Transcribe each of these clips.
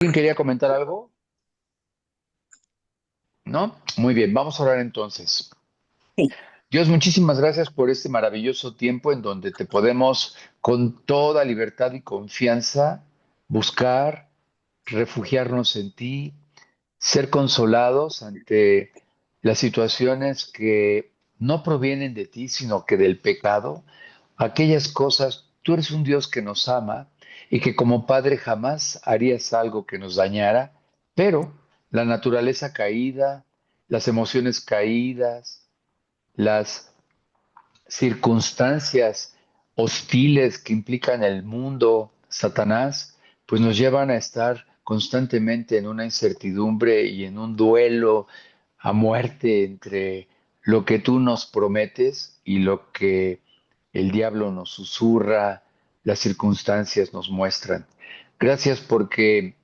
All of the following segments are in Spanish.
¿Alguien quería comentar algo? ¿No? Muy bien, vamos a orar entonces. Sí, Dios, muchísimas gracias por este maravilloso tiempo en donde te podemos con toda libertad y confianza buscar, refugiarnos en ti, ser consolados ante las situaciones que no provienen de ti, sino que del pecado. Aquellas cosas, tú eres un Dios que nos ama y que como Padre jamás harías algo que nos dañara, pero la naturaleza caída, las emociones caídas, las circunstancias hostiles que implican el mundo, Satanás, pues nos llevan a estar constantemente en una incertidumbre y en un duelo a muerte entre lo que tú nos prometes y lo que el diablo nos susurra, las circunstancias nos muestran. Gracias porque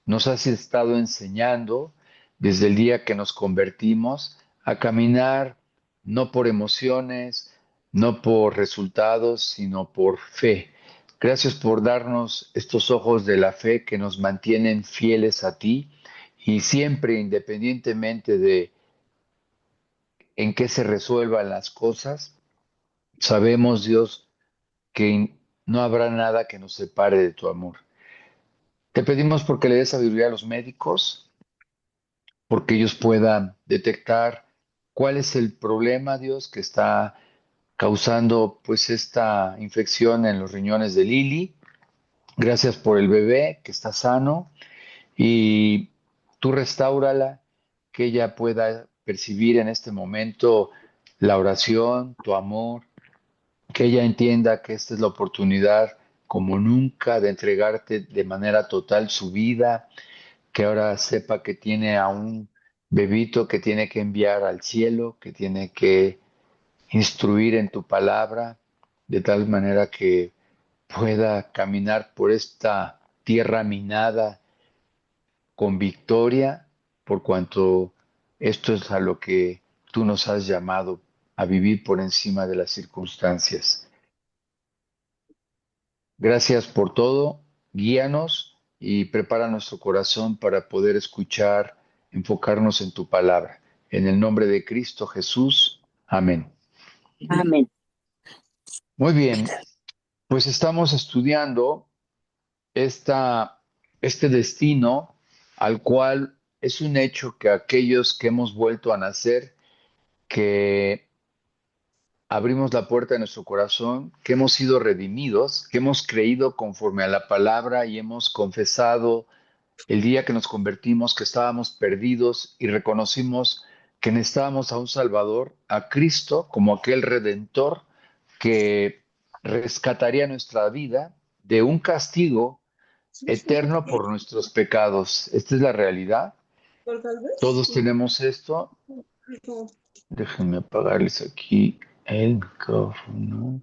nos has estado enseñando desde el día que nos convertimos a caminar no por emociones, no por resultados, sino por fe. Gracias por darnos estos ojos de la fe que nos mantienen fieles a ti y siempre, independientemente de en qué se resuelvan las cosas, sabemos, Dios, que no habrá nada que nos separe de tu amor. Te pedimos porque le des sabiduría a los médicos, porque ellos puedan detectar cuál es el problema, Dios, que está causando pues esta infección en los riñones de Lili. Gracias por el bebé que está sano y tú restáurala, que ella pueda percibir en este momento la oración, tu amor, que ella entienda que esta es la oportunidad como nunca de entregarte de manera total su vida, que ahora sepa que tiene a un bebito que tiene que enviar al cielo, que tiene que instruir en tu palabra, de tal manera que pueda caminar por esta tierra minada con victoria, por cuanto esto es a lo que tú nos has llamado, a vivir por encima de las circunstancias. Gracias por todo, guíanos y prepara nuestro corazón para poder escuchar, enfocarnos en tu palabra. En el nombre de Cristo Jesús, amén. amén. Muy bien, pues estamos estudiando esta, este destino al cual es un hecho que aquellos que hemos vuelto a nacer, que abrimos la puerta de nuestro corazón, que hemos sido redimidos, que hemos creído conforme a la palabra y hemos confesado el día que nos convertimos, que estábamos perdidos y reconocimos que necesitábamos a un Salvador, a Cristo, como aquel redentor que rescataría nuestra vida de un castigo eterno por nuestros pecados. Esta es la realidad. Todos tenemos esto. Déjenme apagarles aquí el micrófono.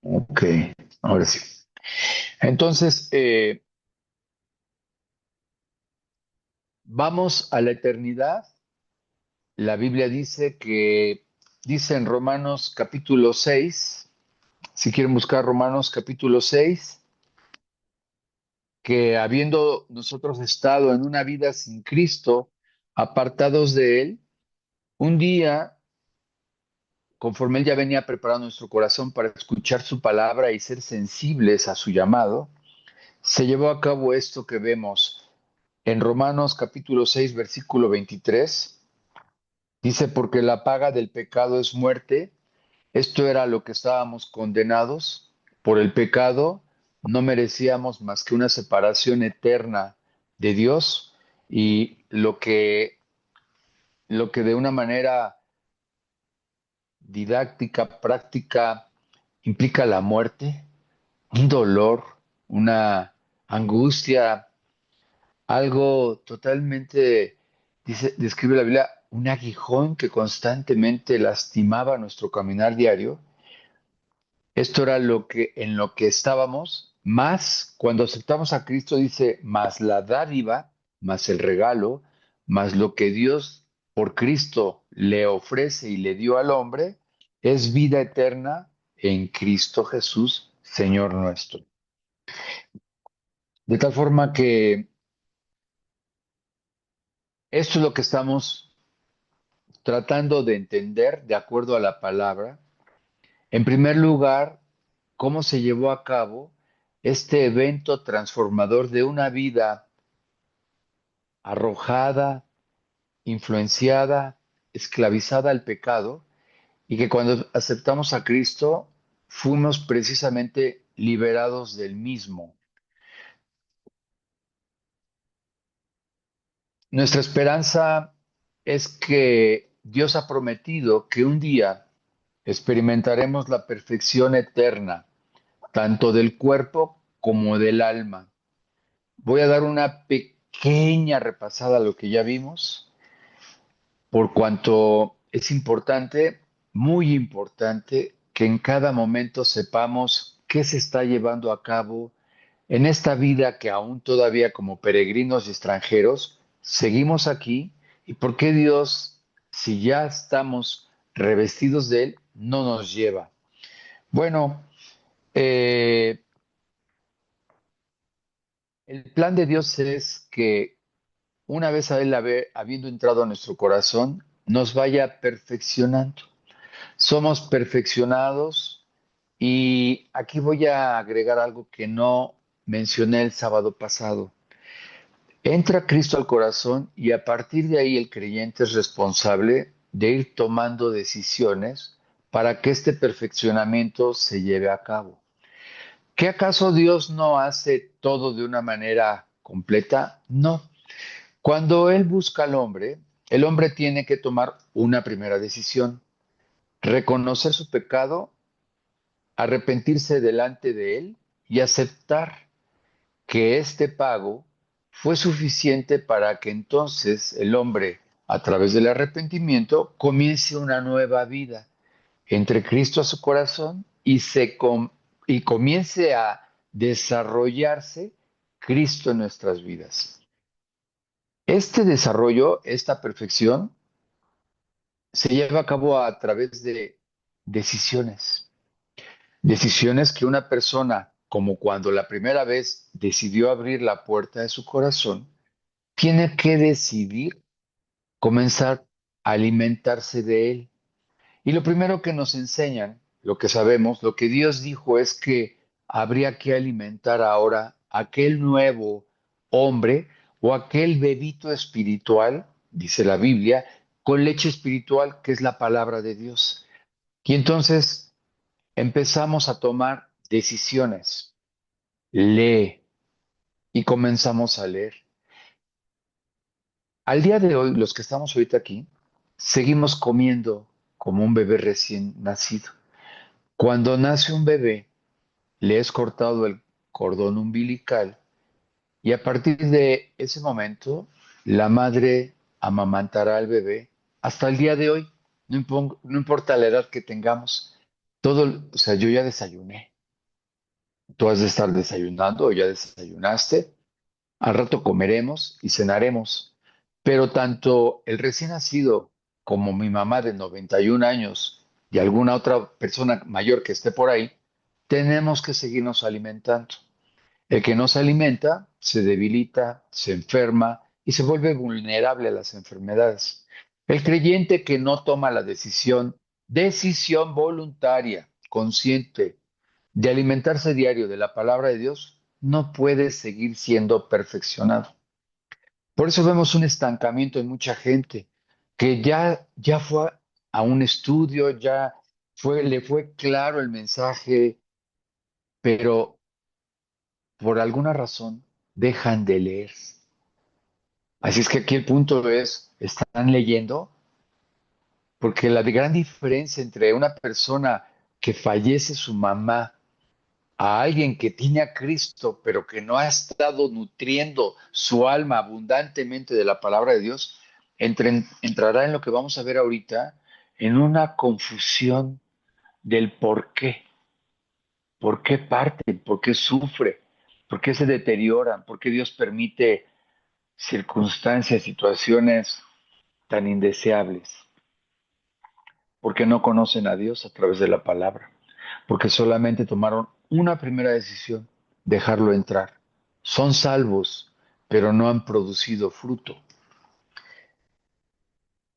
Ok, ahora sí. Entonces, vamos a la eternidad. La Biblia dice en Romanos capítulo 6, si quieren buscar Romanos capítulo 6, que habiendo nosotros estado en una vida sin Cristo, apartados de Él, un día, conforme Él ya venía preparando nuestro corazón para escuchar su palabra y ser sensibles a su llamado, se llevó a cabo esto que vemos en Romanos capítulo 6, versículo 23. Dice, porque la paga del pecado es muerte. Esto era lo que estábamos condenados por el pecado. No merecíamos más que una separación eterna de Dios y lo que de una manera didáctica, práctica, implica la muerte, un dolor, una angustia, algo totalmente, describe la Biblia, un aguijón que constantemente lastimaba nuestro caminar diario. Esto era en lo que estábamos, más cuando aceptamos a Cristo dice, más la dádiva, más el regalo, más lo que Dios por Cristo le ofrece y le dio al hombre, es vida eterna en Cristo Jesús, Señor nuestro. De tal forma que esto es lo que estamos tratando de entender de acuerdo a la palabra. En primer lugar, cómo se llevó a cabo este evento transformador de una vida arrojada, influenciada, esclavizada al pecado, y que cuando aceptamos a Cristo fuimos precisamente liberados del mismo. Nuestra esperanza es que Dios ha prometido que un día experimentaremos la perfección eterna, tanto del cuerpo como del alma. Voy a dar una pequeña repasada a lo que ya vimos, por cuanto es importante, muy importante, que en cada momento sepamos qué se está llevando a cabo en esta vida que aún todavía como peregrinos y extranjeros seguimos aquí y por qué Dios, si ya estamos revestidos de Él, no nos lleva. Bueno, eh, el plan de Dios es que una vez a Él habiendo entrado a nuestro corazón, nos vaya perfeccionando. Somos perfeccionados y aquí voy a agregar algo que no mencioné el sábado pasado. Entra Cristo al corazón y a partir de ahí el creyente es responsable de ir tomando decisiones para que este perfeccionamiento se lleve a cabo. ¿Qué acaso Dios no hace todo de una manera completa? No. Cuando Él busca al hombre, el hombre tiene que tomar una primera decisión, reconocer su pecado, arrepentirse delante de Él y aceptar que este pago fue suficiente para que entonces el hombre, a través del arrepentimiento, comience una nueva vida, entre Cristo a su corazón y comience a desarrollarse Cristo en nuestras vidas. Este desarrollo, esta perfección, se lleva a cabo a través de decisiones. Decisiones que una persona, como cuando la primera vez decidió abrir la puerta de su corazón, tiene que decidir comenzar a alimentarse de él. Y lo primero que nos enseñan, lo que sabemos, lo que Dios dijo es que habría que alimentar ahora aquel nuevo hombre o aquel bebito espiritual, dice la Biblia, con leche espiritual que es la palabra de Dios. Y entonces empezamos a tomar decisiones. Lee y comenzamos a leer. Al día de hoy, los que estamos ahorita aquí, seguimos comiendo como un bebé recién nacido. Cuando nace un bebé, le es cortado el cordón umbilical y a partir de ese momento, la madre amamantará al bebé hasta el día de hoy. No importa la edad que tengamos. O sea, yo ya desayuné. Tú has de estar desayunando o ya desayunaste. Al rato comeremos y cenaremos. Pero tanto el recién nacido como mi mamá de 91 años y alguna otra persona mayor que esté por ahí, tenemos que seguirnos alimentando. El que no se alimenta se debilita, se enferma y se vuelve vulnerable a las enfermedades. El creyente que no toma la decisión voluntaria, consciente, de alimentarse diario de la palabra de Dios, no puede seguir siendo perfeccionado. Por eso vemos un estancamiento en mucha gente que ya fue a un estudio, le fue claro el mensaje, pero por alguna razón dejan de leer. Así es que aquí el punto es, ¿están leyendo? Porque la gran diferencia entre una persona que fallece su mamá a alguien que tiene a Cristo, pero que no ha estado nutriendo su alma abundantemente de la palabra de Dios, entrará en lo que vamos a ver ahorita, en una confusión del por qué parten, por qué sufre, por qué se deterioran, por qué Dios permite circunstancias, situaciones tan indeseables, porque no conocen a Dios a través de la palabra, porque solamente tomaron una primera decisión, dejarlo entrar. Son salvos, pero no han producido fruto.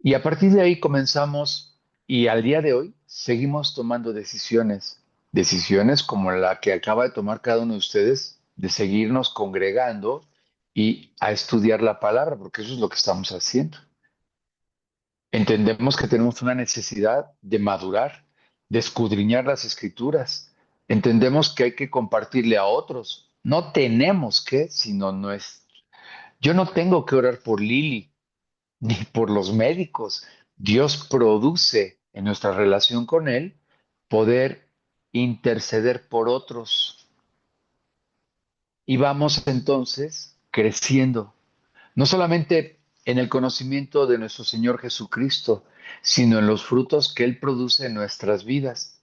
Y a partir de ahí comenzamos y al día de hoy seguimos tomando decisiones, decisiones como la que acaba de tomar cada uno de ustedes, de seguirnos congregando y a estudiar la palabra, porque eso es lo que estamos haciendo. Entendemos que tenemos una necesidad de madurar, de escudriñar las escrituras. Entendemos que hay que compartirle a otros. No tenemos que, sino no es. Yo no tengo que orar por Lili ni por los médicos. Dios produce en nuestra relación con Él poder interceder por otros. Y vamos entonces creciendo, no solamente en el conocimiento de nuestro Señor Jesucristo, sino en los frutos que Él produce en nuestras vidas.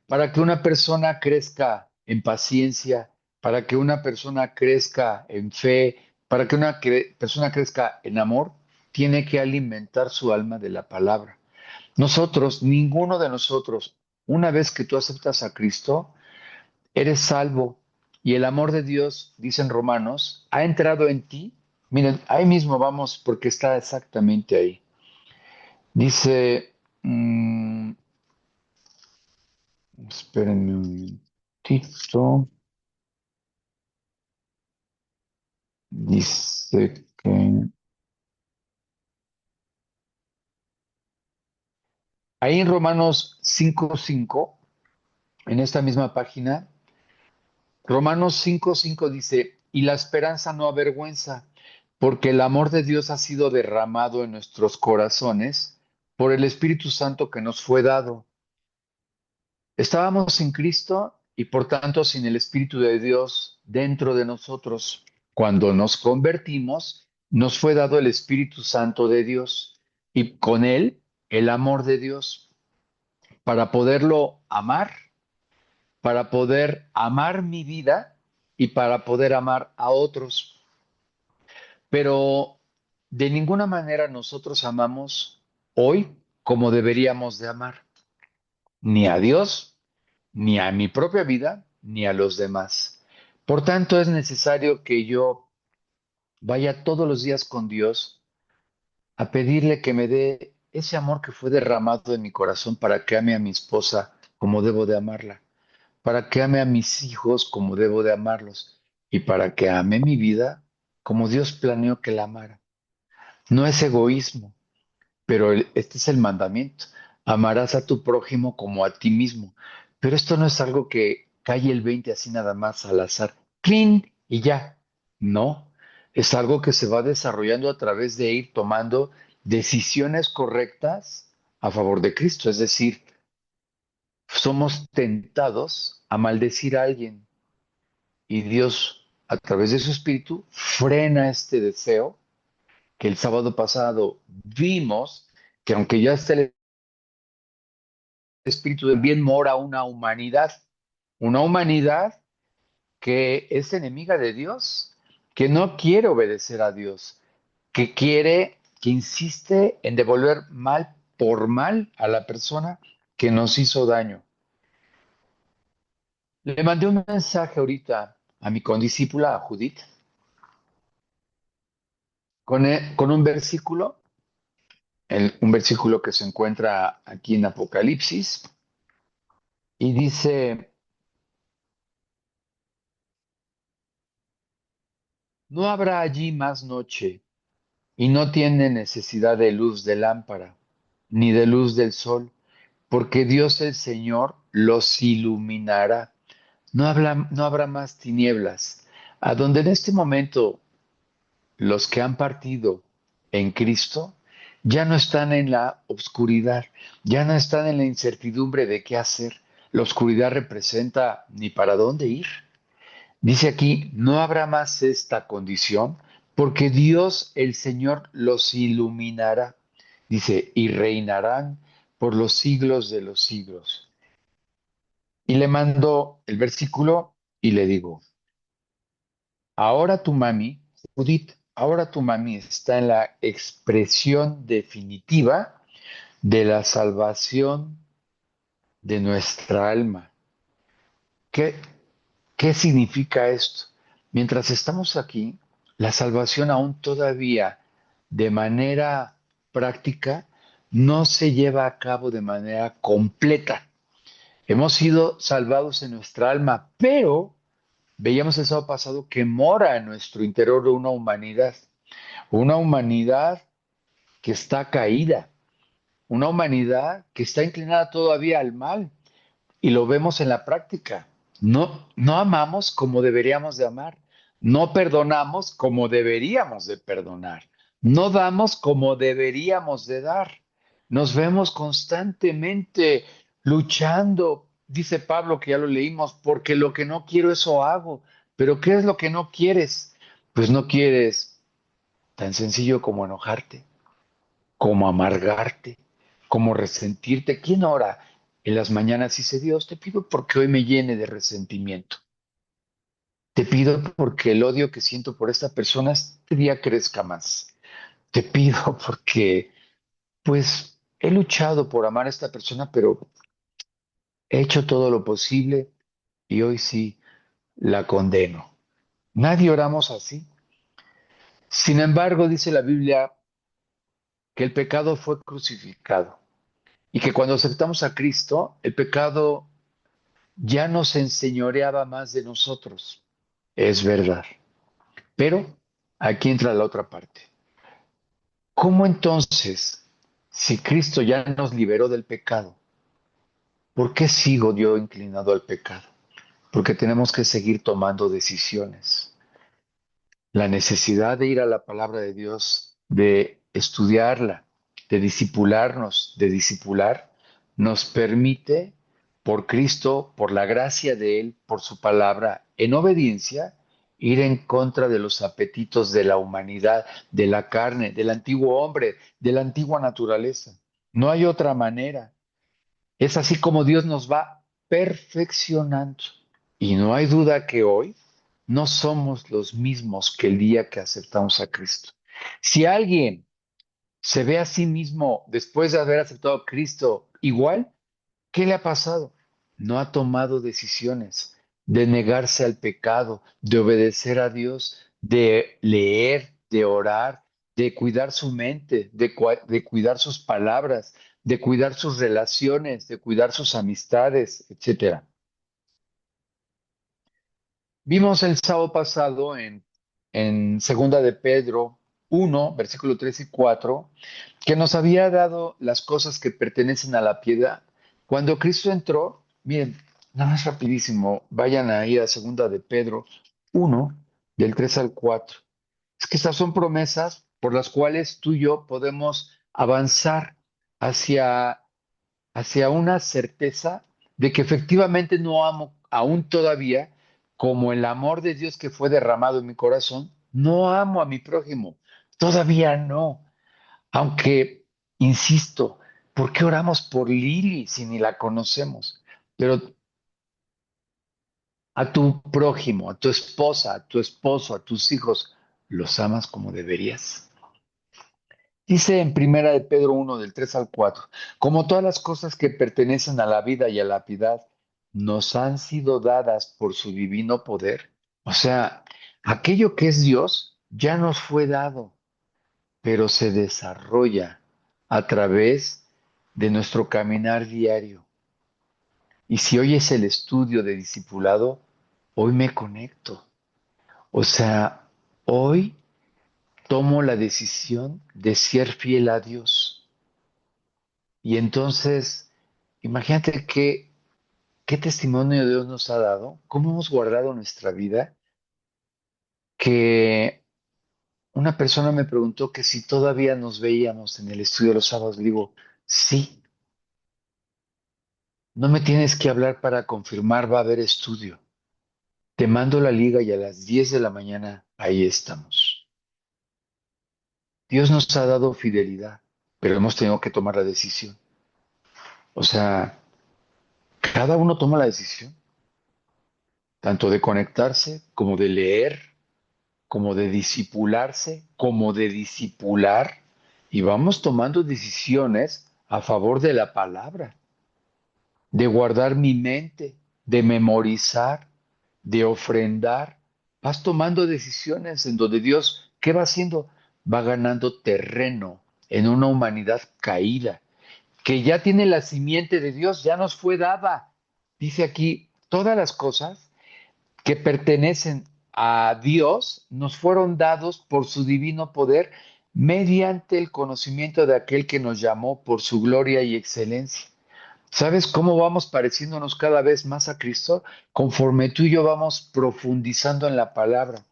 Para que una persona crezca en paciencia, para que una persona crezca en fe, para que una persona crezca en amor, tiene que alimentar su alma de la palabra. Nosotros, ninguno de nosotros, una vez que tú aceptas a Cristo, eres salvo y el amor de Dios, dicen Romanos, ha entrado en ti. Miren, ahí mismo vamos porque está exactamente ahí. Dice, espérenme un momentito. Dice que ahí en Romanos 5:5, en esta misma página, Romanos 5:5 dice, y la esperanza no avergüenza, porque el amor de Dios ha sido derramado en nuestros corazones por el Espíritu Santo que nos fue dado. Estábamos sin Cristo y por tanto sin el Espíritu de Dios dentro de nosotros. Cuando nos convertimos, nos fue dado el Espíritu Santo de Dios y con él el amor de Dios para poderlo amar, para poder amar mi vida y para poder amar a otros. Pero de ninguna manera nosotros amamos hoy como deberíamos de amar, ni a Dios, ni a mi propia vida, ni a los demás. Por tanto, es necesario que yo vaya todos los días con Dios a pedirle que me dé ese amor que fue derramado en mi corazón para que ame a mi esposa como debo de amarla, para que ame a mis hijos como debo de amarlos y para que ame mi vida como Dios planeó que la amara. No es egoísmo, pero este es el mandamiento. Amarás a tu prójimo como a ti mismo. Pero esto no es algo que cae el 20 así nada más al azar. ¡Clean! Y ya. No. Es algo que se va desarrollando a través de ir tomando decisiones correctas a favor de Cristo. Es decir, somos tentados a maldecir a alguien y Dios, a través de su espíritu, frena este deseo que el sábado pasado vimos que aunque ya está el espíritu del bien mora una humanidad que es enemiga de Dios, que no quiere obedecer a Dios, que quiere, que insiste en devolver mal por mal a la persona que nos hizo daño. Le mandé un mensaje ahorita a mi condiscípula, a Judith, con un versículo, un versículo que se encuentra aquí en Apocalipsis, y dice, no habrá allí más noche, y no tiene necesidad de luz de lámpara, ni de luz del sol, porque Dios el Señor los iluminará. No habrá más tinieblas. A donde en este momento los que han partido en Cristo ya no están en la oscuridad, ya no están en la incertidumbre de qué hacer. La oscuridad representa ni para dónde ir. Dice aquí, no habrá más esta condición porque Dios el Señor los iluminará. Dice, y reinarán por los siglos de los siglos. Y le mando el versículo y le digo, ahora tu mami, Judith, ahora tu mami está en la expresión definitiva de la salvación de nuestra alma. ¿Qué? ¿Qué significa esto? Mientras estamos aquí, la salvación aún todavía de manera práctica no se lleva a cabo de manera completa. Hemos sido salvados en nuestra alma, pero veíamos el sábado pasado que mora en nuestro interior una humanidad que está caída, una humanidad que está inclinada todavía al mal, y lo vemos en la práctica. No amamos como deberíamos de amar, no perdonamos como deberíamos de perdonar, no damos como deberíamos de dar. Nos vemos constantemente luchando, dice Pablo, que ya lo leímos, porque lo que no quiero eso hago. Pero ¿qué es lo que no quieres? Pues no quieres tan sencillo como enojarte, como amargarte, como resentirte. ¿Quién ora en las mañanas y dice, Dios, te pido porque hoy me llene de resentimiento? Te pido porque el odio que siento por esta persona este día crezca más. Te pido porque, pues, he luchado por amar a esta persona, pero he hecho todo lo posible y hoy sí la condeno. Nadie oramos así. Sin embargo, dice la Biblia que el pecado fue crucificado y que cuando aceptamos a Cristo, el pecado ya no se enseñoreaba más de nosotros. Es verdad. Pero aquí entra la otra parte. ¿Cómo entonces, si Cristo ya nos liberó del pecado, por qué sigo yo inclinado al pecado? Porque tenemos que seguir tomando decisiones. La necesidad de ir a la palabra de Dios, de estudiarla, de disipularnos, de disipular, nos permite, por Cristo, por la gracia de Él, por su palabra, en obediencia, ir en contra de los apetitos de la humanidad, de la carne, del antiguo hombre, de la antigua naturaleza. No hay otra manera. Es así como Dios nos va perfeccionando. Y no hay duda que hoy no somos los mismos que el día que aceptamos a Cristo. Si alguien se ve a sí mismo después de haber aceptado a Cristo igual, ¿qué le ha pasado? No ha tomado decisiones de negarse al pecado, de obedecer a Dios, de leer, de orar, de cuidar su mente, de cuidar sus palabras, de cuidar sus relaciones, de cuidar sus amistades, etcétera. Vimos el sábado pasado en Segunda de Pedro 1, versículo 3 y 4, que nos había dado las cosas que pertenecen a la piedad. Cuando Cristo entró, miren, nada más rapidísimo, vayan ahí a Segunda de Pedro 1, del 3 al 4. Es que estas son promesas por las cuales tú y yo podemos avanzar hacia una certeza de que efectivamente no amo aún todavía, como el amor de Dios que fue derramado en mi corazón, no amo a mi prójimo, todavía no. Aunque, insisto, ¿por qué oramos por Lili si ni la conocemos? Pero a tu prójimo, a tu esposa, a tu esposo, a tus hijos, ¿los amas como deberías? Dice en Primera de Pedro 1, del 3 al 4, como todas las cosas que pertenecen a la vida y a la piedad, nos han sido dadas por su divino poder. O sea, aquello que es Dios ya nos fue dado, pero se desarrolla a través de nuestro caminar diario. Y si hoy es el estudio de discipulado, hoy me conecto. O sea, hoy tomo la decisión de ser fiel a Dios. Y entonces, imagínate qué testimonio Dios nos ha dado, cómo hemos guardado nuestra vida, que una persona me preguntó que si todavía nos veíamos en el estudio de los sábados. Le digo, sí, no me tienes que hablar para confirmar, va a haber estudio. Te mando la liga y a las 10 de la mañana ahí estamos. Dios nos ha dado fidelidad, pero hemos tenido que tomar la decisión. O sea, cada uno toma la decisión, tanto de conectarse como de leer, como de disipularse, como de disipular, y vamos tomando decisiones a favor de la palabra, de guardar mi mente, de memorizar, de ofrendar, vas tomando decisiones en donde Dios, ¿qué va haciendo? Va ganando terreno en una humanidad caída, que ya tiene la simiente de Dios, ya nos fue dada. Dice aquí, todas las cosas que pertenecen a Dios nos fueron dados por su divino poder mediante el conocimiento de aquel que nos llamó por su gloria y excelencia. ¿Sabes cómo vamos pareciéndonos cada vez más a Cristo? Conforme tú y yo vamos profundizando en la palabra.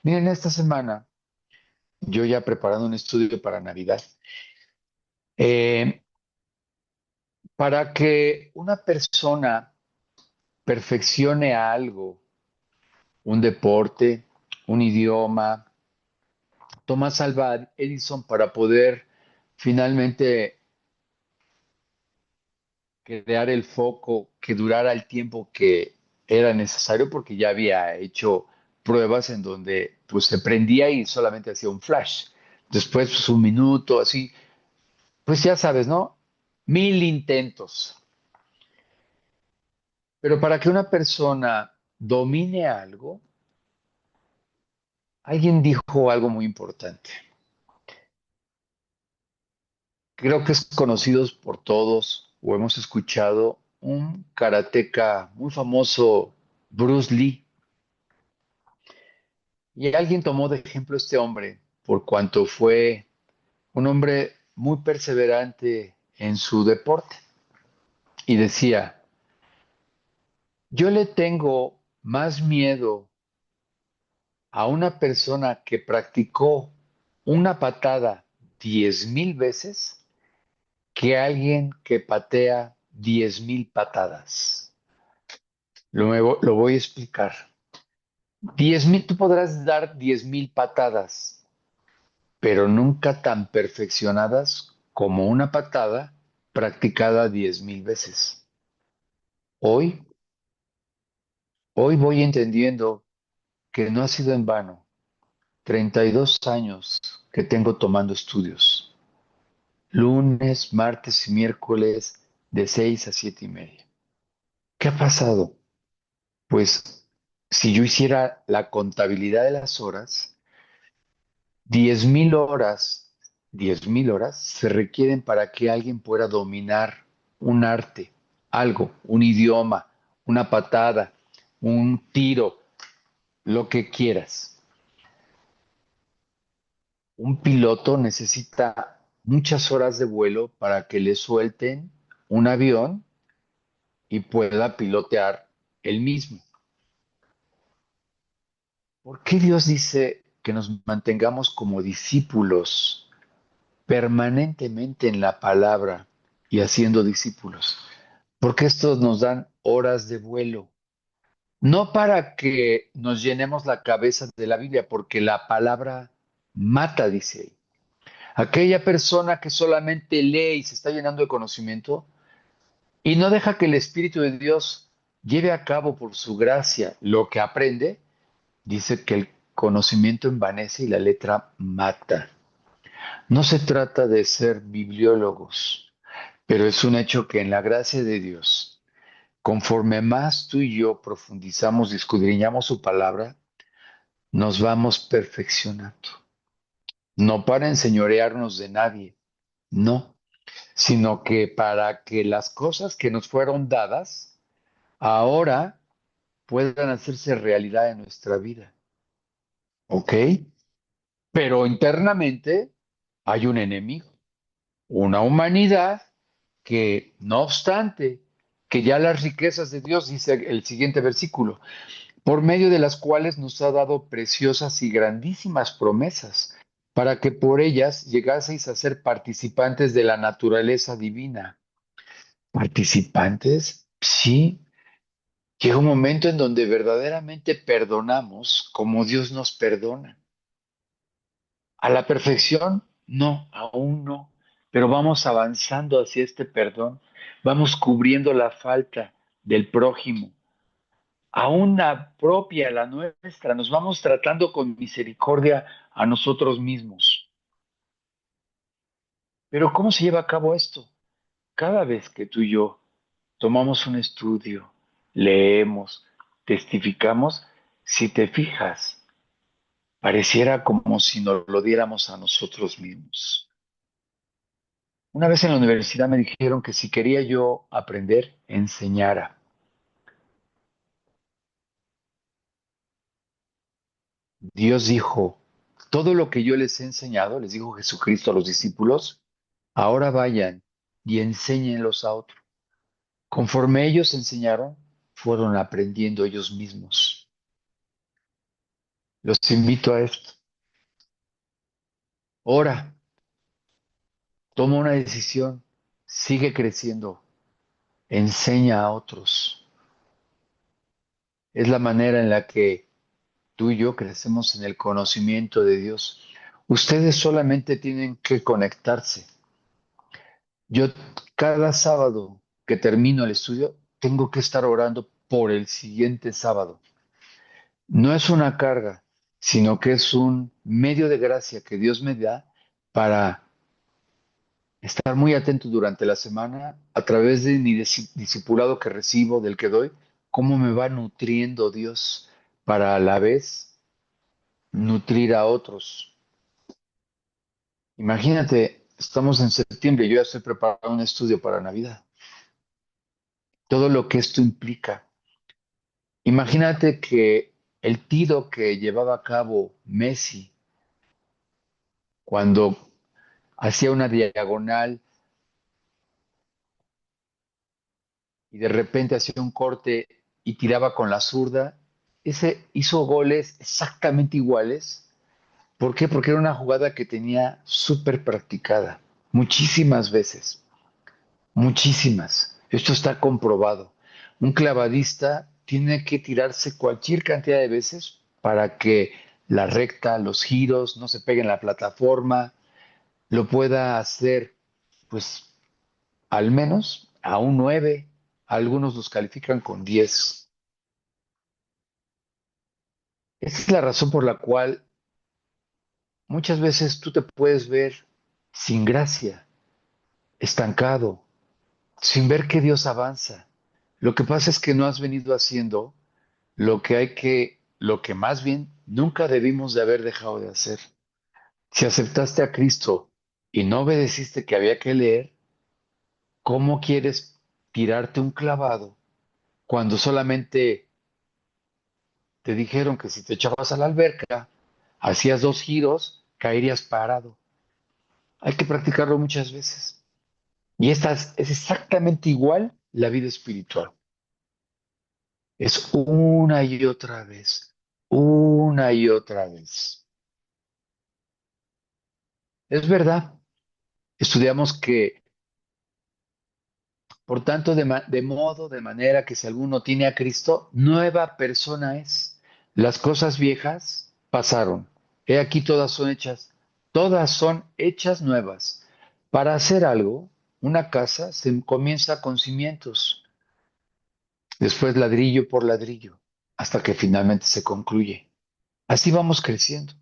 Miren, esta semana, yo ya preparando un estudio para Navidad, eh, para que una persona perfeccione algo, un deporte, un idioma, Thomas Alva Edison para poder finalmente crear el foco que durara el tiempo que era necesario porque ya había hecho pruebas en donde pues se prendía y solamente hacía un flash. Después pues, un minuto, así. Pues ya sabes, ¿no? 1000 intentos. Pero para que una persona domine algo, alguien dijo algo muy importante. Creo que es conocido por todos o hemos escuchado un karateca muy famoso, Bruce Lee. Y alguien tomó de ejemplo a este hombre por cuanto fue un hombre muy perseverante en su deporte. Y decía, yo le tengo más miedo a una persona que practicó una patada 10,000 veces que a alguien que patea 10,000 patadas. Lo voy a explicar. 10,000, tú podrás dar 10,000 patadas, pero nunca tan perfeccionadas como una patada practicada 10,000 veces. Hoy, hoy voy entendiendo que no ha sido en vano 32 años que tengo tomando estudios, lunes, martes y miércoles de 6 a 7:30. ¿Qué ha pasado? Pues si yo hiciera la contabilidad de las horas, 10,000 horas, 10,000 horas se requieren para que alguien pueda dominar un arte, algo, un idioma, una patada, un tiro, lo que quieras. Un piloto necesita muchas horas de vuelo para que le suelten un avión y pueda pilotear él mismo. ¿Por qué Dios dice que nos mantengamos como discípulos permanentemente en la palabra y haciendo discípulos? Porque estos nos dan horas de vuelo. No para que nos llenemos la cabeza de la Biblia, porque la palabra mata, dice ahí. Aquella persona que solamente lee y se está llenando de conocimiento y no deja que el Espíritu de Dios lleve a cabo por su gracia lo que aprende, dice que el conocimiento envanece y la letra mata. No se trata de ser bibliólogos, pero es un hecho que en la gracia de Dios, conforme más tú y yo profundizamos y escudriñamos su palabra, nos vamos perfeccionando. No para enseñorearnos de nadie, no, sino que para que las cosas que nos fueron dadas ahora puedan hacerse realidad en nuestra vida. ¿Ok? Pero internamente hay un enemigo, una humanidad que, no obstante, que ya las riquezas de Dios, dice el siguiente versículo, por medio de las cuales nos ha dado preciosas y grandísimas promesas, para que por ellas llegaseis a ser participantes de la naturaleza divina. ¿Participantes? Sí. Llega un momento en donde verdaderamente perdonamos como Dios nos perdona. A la perfección, no, aún no, pero vamos avanzando hacia este perdón, vamos cubriendo la falta del prójimo, aún la propia, la nuestra, nos vamos tratando con misericordia a nosotros mismos. Pero ¿cómo se lleva a cabo esto? Cada vez que tú y yo tomamos un estudio, leemos, testificamos, si te fijas, pareciera como si nos lo diéramos a nosotros mismos. Una vez en la universidad me dijeron que si quería yo aprender, enseñara. Dios dijo, todo lo que yo les he enseñado, les dijo Jesucristo a los discípulos, ahora vayan y enséñenlos a otros. Conforme ellos enseñaron, fueron aprendiendo ellos mismos. Los invito a esto. Ora, toma una decisión, sigue creciendo, enseña a otros. Es la manera en la que tú y yo crecemos en el conocimiento de Dios. Ustedes solamente tienen que conectarse. Yo cada sábado que termino el estudio, tengo que estar orando por el siguiente sábado. No es una carga, sino que es un medio de gracia que Dios me da para estar muy atento durante la semana a través de mi discipulado que recibo, del que doy, cómo me va nutriendo Dios para a la vez nutrir a otros. Imagínate, estamos en septiembre, yo ya estoy preparando un estudio para Navidad. Todo lo que esto implica. Imagínate que el tiro que llevaba a cabo Messi cuando hacía una diagonal y de repente hacía un corte y tiraba con la zurda, ese hizo goles exactamente iguales. ¿Por qué? Porque era una jugada que tenía súper practicada, muchísimas veces, muchísimas. Esto está comprobado. Un clavadista tiene que tirarse cualquier cantidad de veces para que la recta, los giros, no se peguen en la plataforma, lo pueda hacer, pues, al menos a un 9. Algunos los califican con 10. Esa es la razón por la cual muchas veces tú te puedes ver sin gracia, estancado, sin ver que Dios avanza. Lo que pasa es que no has venido haciendo lo que más bien nunca debimos de haber dejado de hacer. Si aceptaste a Cristo y no obedeciste que había que leer, ¿cómo quieres tirarte un clavado cuando solamente te dijeron que si te echabas a la alberca, hacías 2 giros, caerías parado? Hay que practicarlo muchas veces. Y esta es exactamente igual la vida espiritual. Es una y otra vez, una y otra vez. Es verdad, estudiamos que, por tanto, de modo, de manera que si alguno tiene a Cristo, nueva persona es. Las cosas viejas pasaron. He aquí todas son hechas nuevas. Para hacer algo, una casa se comienza con cimientos, después ladrillo por ladrillo, hasta que finalmente se concluye. Así vamos creciendo.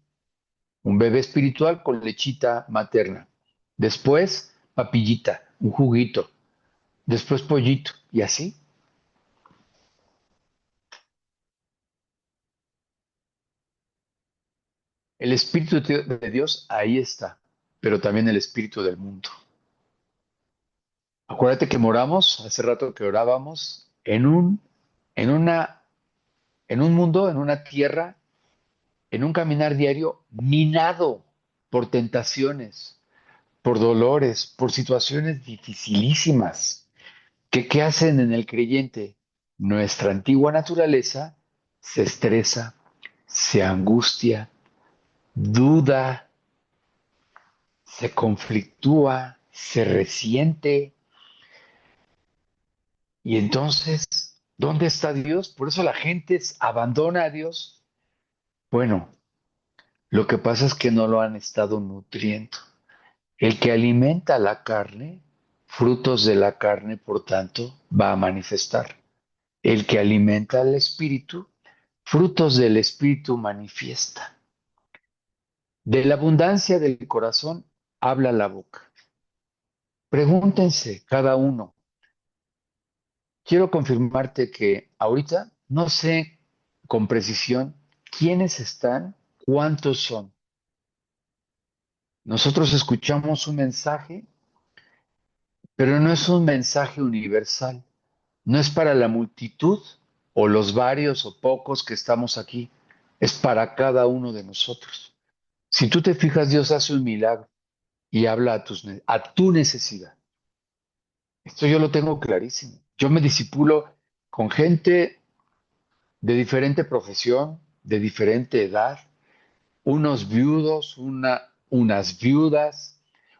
Un bebé espiritual con lechita materna. Después, papillita, un juguito. Después, pollito. Y así. El espíritu de Dios ahí está, pero también el espíritu del mundo. Acuérdate que moramos, hace rato que orábamos, en una, en un mundo, en una tierra, en un caminar diario minado por tentaciones, por dolores, por situaciones dificilísimas. ¿Qué hacen en el creyente? Nuestra antigua naturaleza se estresa, se angustia, duda, se conflictúa, se resiente. Y entonces, ¿dónde está Dios? Por eso la gente abandona a Dios. Bueno, lo que pasa es que no lo han estado nutriendo. El que alimenta la carne, frutos de la carne, por tanto, va a manifestar. El que alimenta al espíritu, frutos del espíritu manifiesta. De la abundancia del corazón habla la boca. Pregúntense cada uno. Quiero confirmarte que ahorita No sé con precisión quiénes están, cuántos son. Nosotros escuchamos un mensaje, pero no es un mensaje universal. No es para la multitud o los varios o pocos que estamos aquí. Es para cada uno de nosotros. Si tú te fijas, Dios hace un milagro y habla a tu necesidad. Esto yo lo tengo clarísimo. Yo me disipulo con gente de diferente profesión, de diferente edad, unos viudos, unas viudas,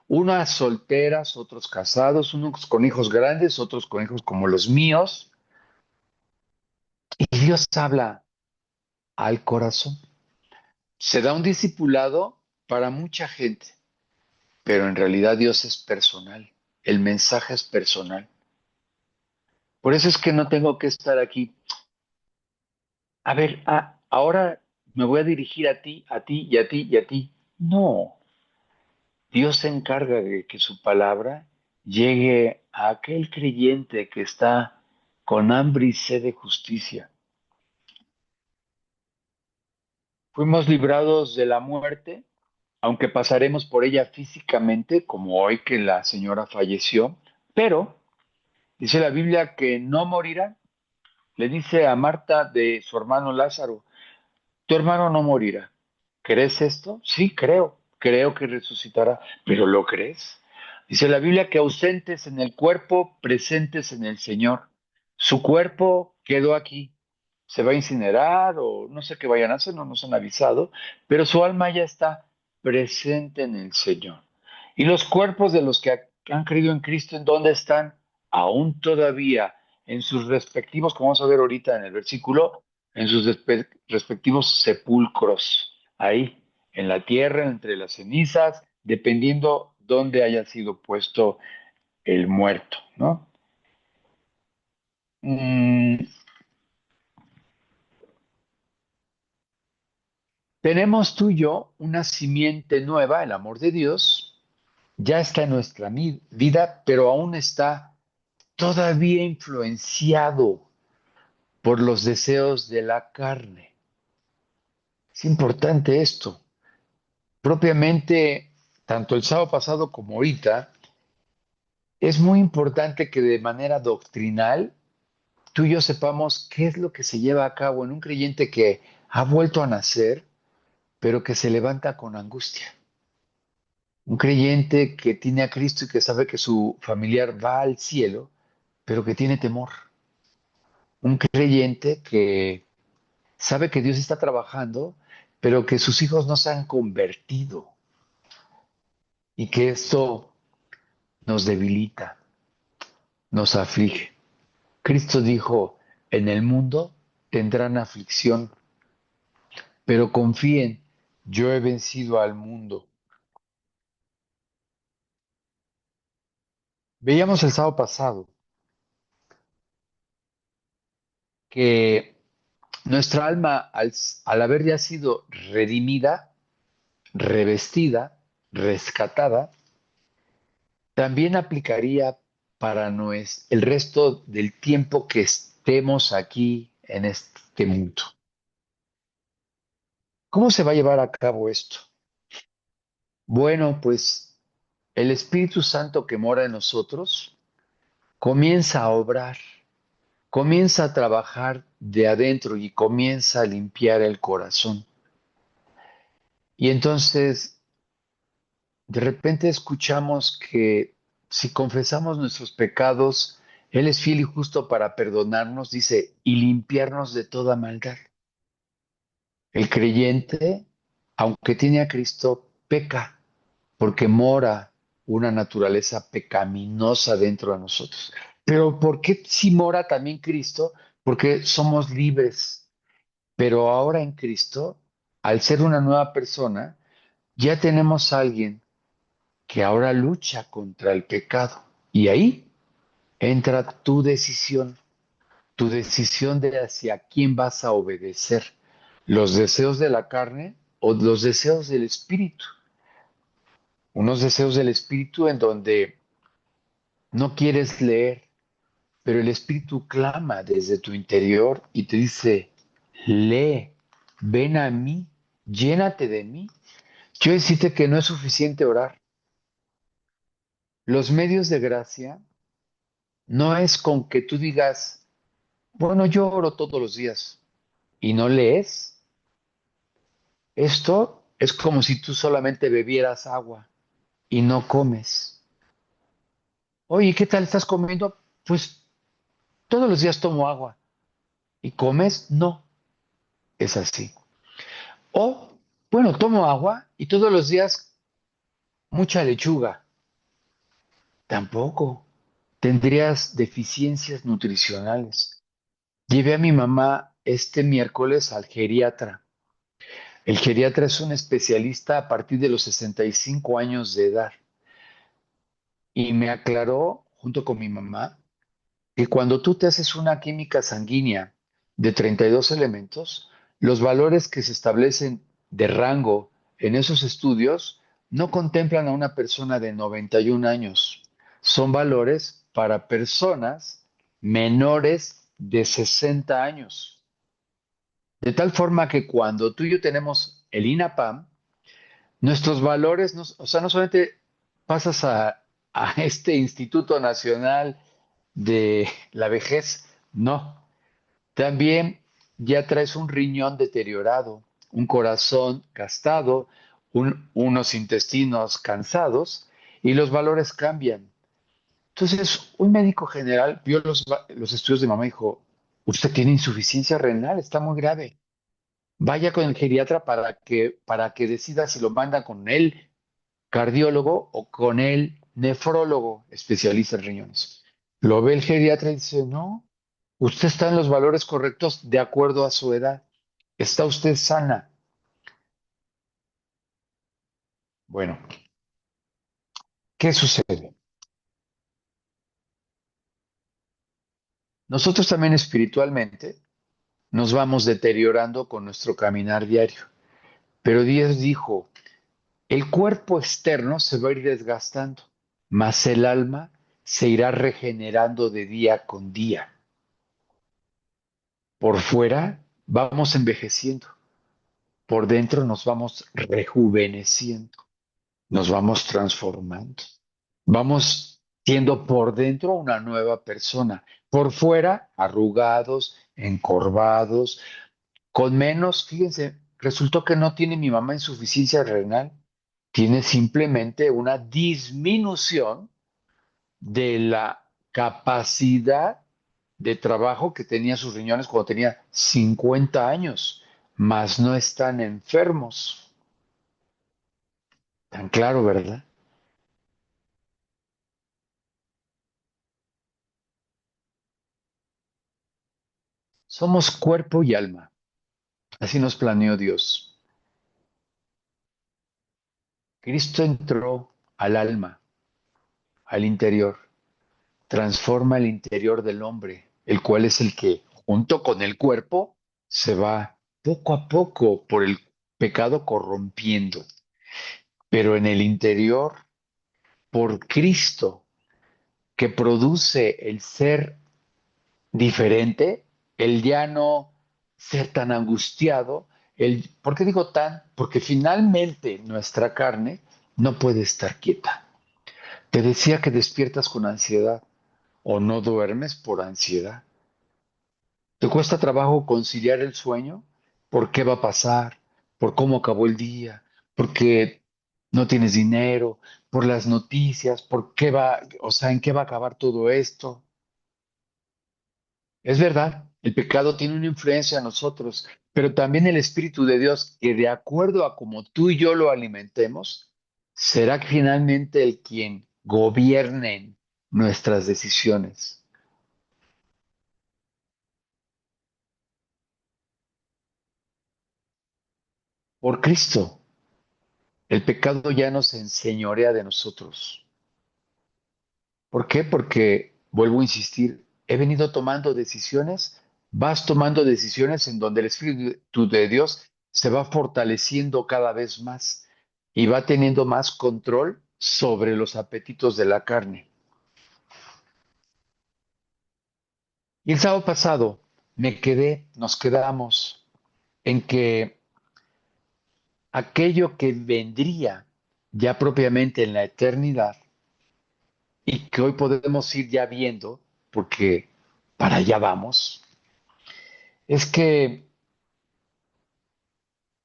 unas solteras, otros casados, unos con hijos grandes, otros con hijos como los míos. Y Dios habla al corazón. Se da un discipulado para mucha gente, pero en realidad Dios es personal. El mensaje es personal. Por eso es que no tengo que estar aquí. A ver, ahora me voy a dirigir a ti, a ti y a ti y a ti. No, Dios se encarga de que su palabra llegue a aquel creyente que está con hambre y sed de justicia. Fuimos librados de la muerte, aunque pasaremos por ella físicamente, como hoy que la señora falleció, pero dice la Biblia que no morirá. Le dice a Marta de su hermano Lázaro, tu hermano no morirá. ¿Crees esto? Sí, creo. Creo que resucitará. ¿Pero lo crees? Dice la Biblia que ausentes en el cuerpo, presentes en el Señor. Su cuerpo quedó aquí. Se va a incinerar o no sé qué vayan a hacer, no nos han avisado, pero su alma ya está presente en el Señor. Y los cuerpos de los que han creído en Cristo, ¿en dónde están? Aún todavía en sus respectivos, como vamos a ver ahorita en el versículo, en sus respectivos sepulcros, ahí, en la tierra, entre las cenizas, dependiendo dónde haya sido puesto el muerto, ¿no? Mm, tenemos tú y yo una simiente nueva, el amor de Dios, ya está en nuestra vida, pero aún está todavía influenciado por los deseos de la carne. Es importante esto. Propiamente, tanto el sábado pasado como ahorita, es muy importante que de manera doctrinal tú y yo sepamos qué es lo que se lleva a cabo en un creyente que ha vuelto a nacer, pero que se levanta con angustia. Un creyente que tiene a Cristo y que sabe que su familiar va al cielo, pero que tiene temor. Un creyente que sabe que Dios está trabajando, pero que sus hijos no se han convertido y que esto nos debilita, nos aflige. Cristo dijo, en el mundo tendrán aflicción, pero confíen, yo he vencido al mundo. Veíamos el sábado pasado que nuestra alma, al haber ya sido redimida, revestida, rescatada, también aplicaría para el resto del tiempo que estemos aquí en este mundo. ¿Cómo se va a llevar a cabo esto? Bueno, pues el Espíritu Santo que mora en nosotros comienza a obrar, comienza a trabajar de adentro y comienza a limpiar el corazón. Y entonces, de repente escuchamos que si confesamos nuestros pecados, Él es fiel y justo para perdonarnos, dice, y limpiarnos de toda maldad. El creyente, aunque tiene a Cristo, peca porque mora una naturaleza pecaminosa dentro de nosotros. Pero ¿por qué si mora también Cristo? Porque somos libres. Pero ahora en Cristo, al ser una nueva persona, ya tenemos a alguien que ahora lucha contra el pecado. Y ahí entra tu decisión de hacia quién vas a obedecer, los deseos de la carne o los deseos del espíritu. Unos deseos del espíritu en donde no quieres leer, pero el Espíritu clama desde tu interior y te dice, lee, ven a mí, llénate de mí. Quiero decirte que no es suficiente orar. Los medios de gracia no es con que tú digas, bueno, yo oro todos los días y no lees. Esto es como si tú solamente bebieras agua y no comes. Oye, ¿qué tal estás comiendo? Pues todos los días tomo agua. ¿Y comes? No, es así. O, bueno, tomo agua y todos los días mucha lechuga. Tampoco. Tendrías deficiencias nutricionales. Llevé a mi mamá este miércoles al geriatra. El geriatra es un especialista a partir de los 65 años de edad y me aclaró, junto con mi mamá, que cuando tú te haces una química sanguínea de 32 elementos, los valores que se establecen de rango en esos estudios no contemplan a una persona de 91 años. Son valores para personas menores de 60 años. De tal forma que cuando tú y yo tenemos el INAPAM, nuestros valores, no, o sea, no solamente pasas a este Instituto Nacional de la Vejez, no, también ya traes un riñón deteriorado, un corazón gastado, unos intestinos cansados y los valores cambian. Entonces, un médico general vio los estudios de mamá y dijo, usted tiene insuficiencia renal, está muy grave. Vaya con el geriatra para que decida si lo manda con el cardiólogo o con el nefrólogo, especialista en riñones. Lo ve el geriatra y dice, no, usted está en los valores correctos de acuerdo a su edad. Está usted sana. Bueno, ¿qué sucede? Nosotros también espiritualmente nos vamos deteriorando con nuestro caminar diario. Pero Dios dijo, el cuerpo externo se va a ir desgastando, mas el alma se irá regenerando de día con día. Por fuera vamos envejeciendo, por dentro nos vamos rejuveneciendo, nos vamos transformando. Vamos siendo por dentro una nueva persona, por fuera arrugados, encorvados, con menos, fíjense, resultó que no tiene mi mamá insuficiencia renal, tiene simplemente una disminución de la capacidad de trabajo que tenía sus riñones cuando tenía 50 años, mas no están enfermos. Tan claro, ¿verdad? Somos cuerpo y alma. Así nos planeó Dios. Cristo entró al alma, al interior, transforma el interior del hombre, el cual es el que, junto con el cuerpo, se va poco a poco por el pecado corrompiendo. Pero en el interior, por Cristo, que produce el ser diferente, el ya no ser tan angustiado, ¿por qué digo tan? Porque finalmente nuestra carne no puede estar quieta. Te decía que despiertas con ansiedad o no duermes por ansiedad. ¿Te cuesta trabajo conciliar el sueño? ¿Por qué va a pasar? ¿Por cómo acabó el día? ¿Porque no tienes dinero? ¿Por las noticias? ¿Por qué va, o sea, en qué va a acabar todo esto? Es verdad, el pecado tiene una influencia en nosotros, pero también el Espíritu de Dios, que de acuerdo a como tú y yo lo alimentemos, será finalmente el quien gobierne nuestras decisiones. Por Cristo, el pecado ya no se enseñorea de nosotros. ¿Por qué? Porque, vuelvo a insistir, he venido tomando decisiones, vas tomando decisiones en donde el Espíritu de Dios se va fortaleciendo cada vez más y va teniendo más control sobre los apetitos de la carne. Y el sábado pasado nos quedamos en que aquello que vendría ya propiamente en la eternidad y que hoy podemos ir ya viendo, porque para allá vamos, es que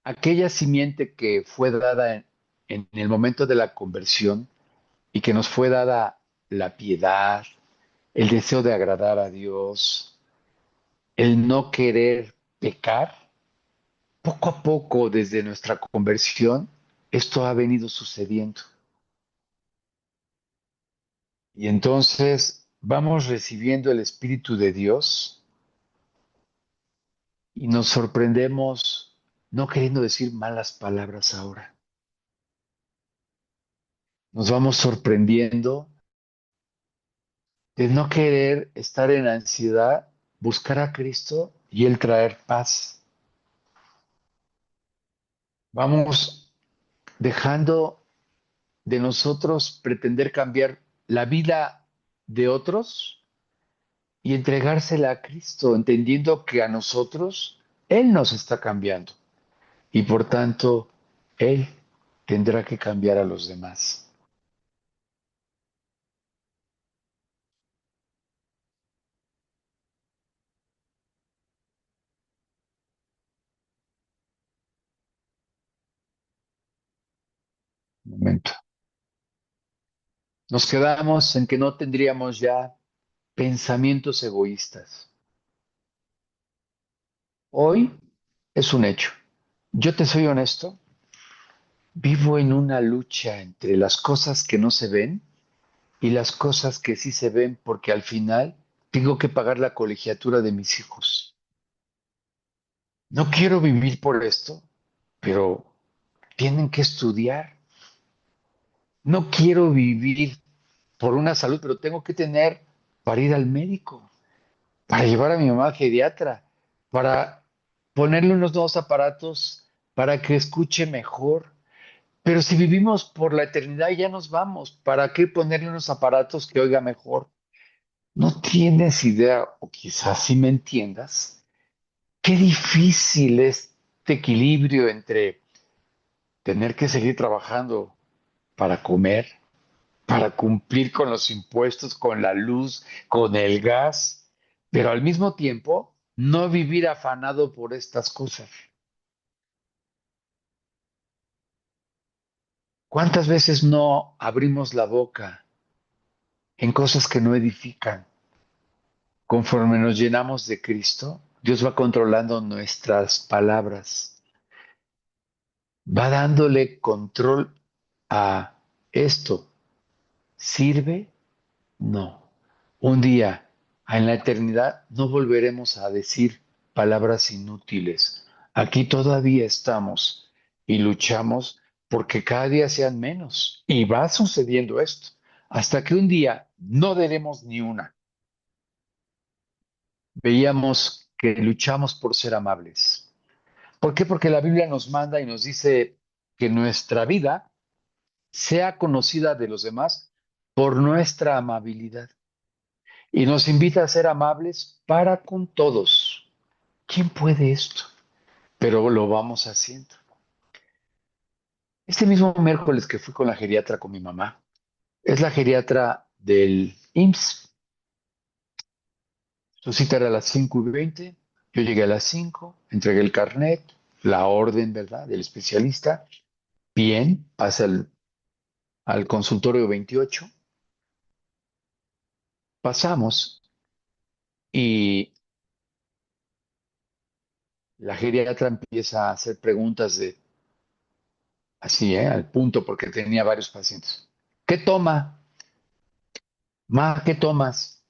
aquella simiente que fue dada en el momento de la conversión y que nos fue dada la piedad, el deseo de agradar a Dios, el no querer pecar, poco a poco desde nuestra conversión, esto ha venido sucediendo. Y entonces vamos recibiendo el Espíritu de Dios y nos sorprendemos, no queriendo decir malas palabras ahora. Nos vamos sorprendiendo de no querer estar en ansiedad, buscar a Cristo y Él traer paz. Vamos dejando de nosotros pretender cambiar la vida de otros y entregársela a Cristo, entendiendo que a nosotros Él nos está cambiando y por tanto Él tendrá que cambiar a los demás. Un momento. Nos quedamos en que no tendríamos ya pensamientos egoístas. Hoy es un hecho. Yo te soy honesto, vivo en una lucha entre las cosas que no se ven y las cosas que sí se ven porque al final tengo que pagar la colegiatura de mis hijos. No quiero vivir por esto, pero tienen que estudiar. No quiero vivir por una salud, pero tengo que tener para ir al médico, para llevar a mi mamá al geriatra, para ponerle unos nuevos aparatos para que escuche mejor. Pero si vivimos por la eternidad y ya nos vamos, ¿para qué ponerle unos aparatos que oiga mejor? No tienes idea, o quizás sí me entiendas, qué difícil es este equilibrio entre tener que seguir trabajando para comer, para cumplir con los impuestos, con la luz, con el gas, pero al mismo tiempo no vivir afanado por estas cosas. ¿Cuántas veces no abrimos la boca en cosas que no edifican? Conforme nos llenamos de Cristo, Dios va controlando nuestras palabras, va dándole control a esto. ¿Sirve? No. Un día, en la eternidad, no volveremos a decir palabras inútiles. Aquí todavía estamos y luchamos porque cada día sean menos. Y va sucediendo esto, hasta que un día no daremos ni una. Veíamos que luchamos por ser amables. ¿Por qué? Porque la Biblia nos manda y nos dice que nuestra vida sea conocida de los demás por nuestra amabilidad. Y nos invita a ser amables para con todos. ¿Quién puede esto? Pero lo vamos haciendo. Este mismo miércoles que fui con la geriatra con mi mamá, es la geriatra del IMSS. Su cita era a las 5:20. Yo llegué a las 5, entregué el carnet, la orden, ¿verdad?, del especialista. Bien, pasa al consultorio 28. Pasamos y la geriatra empieza a hacer preguntas de así, al punto, porque tenía varios pacientes. ¿Qué toma? Ma, ¿qué tomas?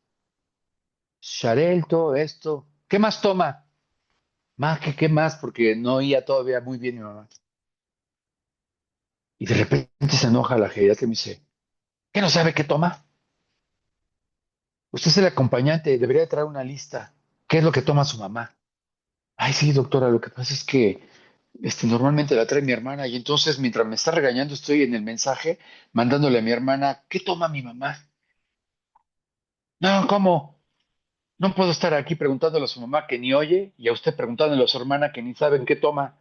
Xarel, todo esto. ¿Qué más toma? Ma, ¿qué más? Porque no oía todavía muy bien mi mamá. Y de repente se enoja la geriatra y me dice, ¿qué no sabe qué toma? Usted es el acompañante, debería traer una lista. ¿Qué es lo que toma su mamá? Ay, sí, doctora, lo que pasa es que normalmente la trae mi hermana y entonces mientras me está regañando estoy en el mensaje mandándole a mi hermana, ¿qué toma mi mamá? No, ¿cómo? No puedo estar aquí preguntándole a su mamá que ni oye y a usted preguntándole a su hermana que ni saben qué toma.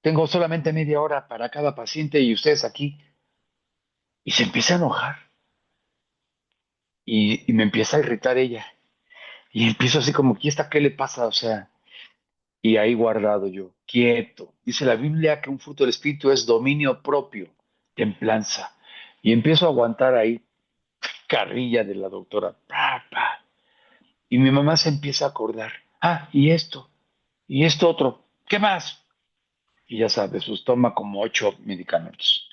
Tengo solamente media hora para cada paciente y ustedes aquí. Y se empieza a enojar y me empieza a irritar ella. Y empiezo así como, ¿y esta qué le pasa? O sea, y ahí guardado yo, quieto. Dice la Biblia que un fruto del Espíritu es dominio propio, templanza. Y empiezo a aguantar ahí carrilla de la doctora. Pa, pa. Y mi mamá se empieza a acordar. Ah, y esto otro. ¿Qué más? Y ya sabes, pues toma como 8 medicamentos.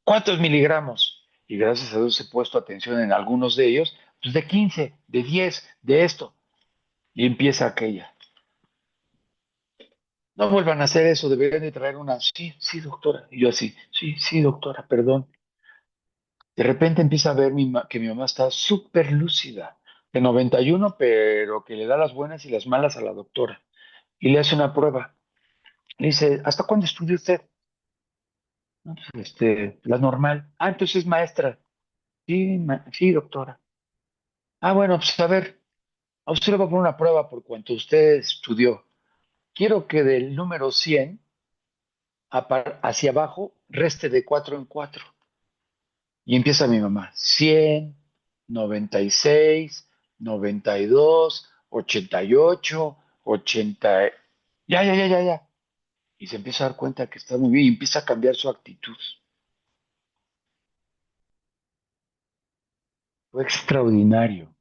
¿Cuántos miligramos? Y gracias a Dios he puesto atención en algunos de ellos, pues de 15, de 10, de esto. Y empieza aquella. No vuelvan a hacer eso, deberían de traer una. Sí, sí, doctora. Y yo así, sí, sí, doctora, perdón. De repente empieza a ver que mi mamá está súper lúcida, de 91, pero que le da las buenas y las malas a la doctora. Y le hace una prueba. Le dice, ¿hasta cuándo estudió usted? "No, pues, la normal. Ah, entonces es maestra. Sí, sí, doctora. Ah, bueno, pues a ver, a usted le voy a poner una prueba por cuanto usted estudió. Quiero que del número 100 hacia abajo reste de 4 en 4. Y empieza mi mamá, 100, 96, 92, 88, 80. Ya, ya, ya, ya, ya. Y se empieza a dar cuenta que está muy bien y empieza a cambiar su actitud. Fue extraordinario.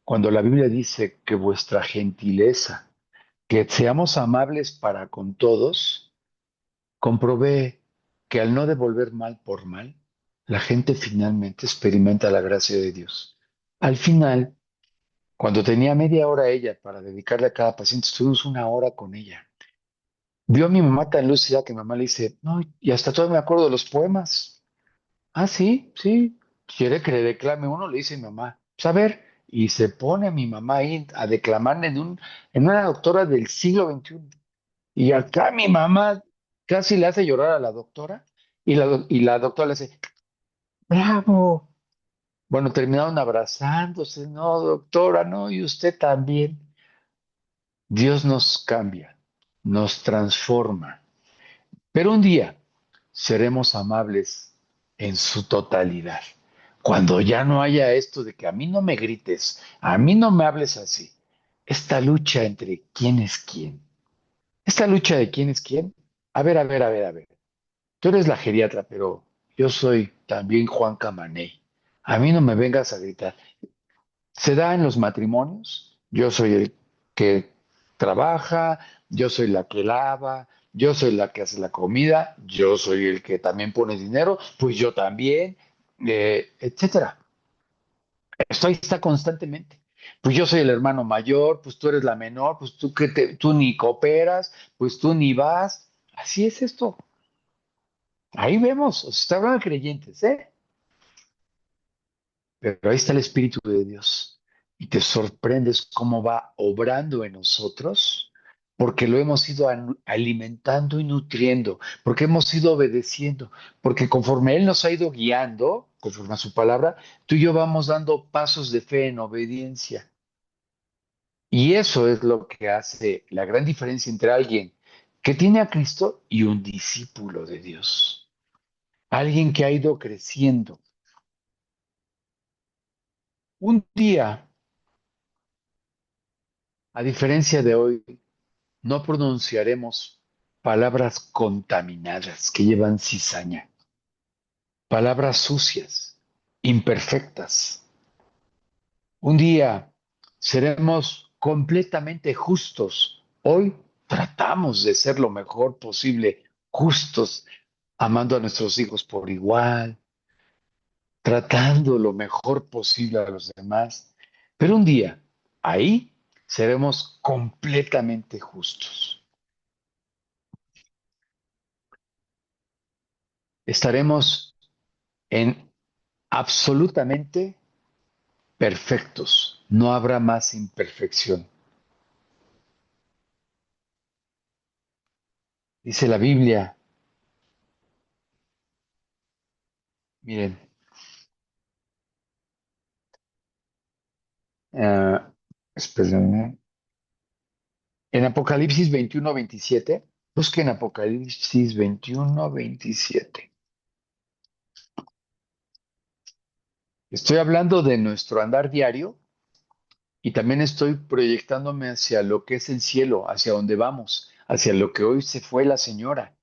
Cuando la Biblia dice que vuestra gentileza, que seamos amables para con todos, comprobé que al no devolver mal por mal, la gente finalmente experimenta la gracia de Dios. Al final, cuando tenía media hora ella para dedicarle a cada paciente, estuvimos una hora con ella. Vio a mi mamá tan lúcida que mi mamá le dice, no, y hasta todavía me acuerdo de los poemas. Ah, sí, sí. ¿Quiere que le declame uno? Le dice mi mamá. Pues a ver, y se pone mi mamá ahí a declamar en una doctora del siglo XXI. Y acá mi mamá casi le hace llorar a la doctora y la doctora le dice, bravo. Bueno, terminaron abrazándose, no, doctora, no, y usted también. Dios nos cambia, nos transforma, pero un día seremos amables en su totalidad. Cuando ya no haya esto de que a mí no me grites, a mí no me hables así. Esta lucha entre quién es quién. Esta lucha de quién es quién. A ver, a ver, a ver, a ver. Tú eres la geriatra, pero yo soy también Juan Camaney. A mí no me vengas a gritar. Se da en los matrimonios. Yo soy el que trabaja, yo soy la que lava, yo soy la que hace la comida, yo soy el que también pone dinero, pues yo también, etcétera. Esto ahí está constantemente. Pues yo soy el hermano mayor, pues tú eres la menor, pues tú ni cooperas, pues tú ni vas. Así es esto. Ahí vemos, o sea, está hablando de creyentes, ¿eh? Pero ahí está el Espíritu de Dios y te sorprendes cómo va obrando en nosotros, porque lo hemos ido alimentando y nutriendo, porque hemos ido obedeciendo, porque conforme Él nos ha ido guiando, conforme a su palabra, tú y yo vamos dando pasos de fe en obediencia. Y eso es lo que hace la gran diferencia entre alguien que tiene a Cristo y un discípulo de Dios. Alguien que ha ido creciendo. Un día, a diferencia de hoy, no pronunciaremos palabras contaminadas que llevan cizaña, palabras sucias, imperfectas. Un día seremos completamente justos. Hoy tratamos de ser lo mejor posible, justos, amando a nuestros hijos por igual, tratando lo mejor posible a los demás. Pero un día, ahí seremos completamente justos. Estaremos en absolutamente perfectos. No habrá más imperfección. Dice la Biblia, miren, uh, Espérenme. En Apocalipsis 21:27, busquen Apocalipsis 21:27. Estoy hablando de nuestro andar diario y también estoy proyectándome hacia lo que es el cielo, hacia donde vamos, hacia lo que hoy se fue la señora,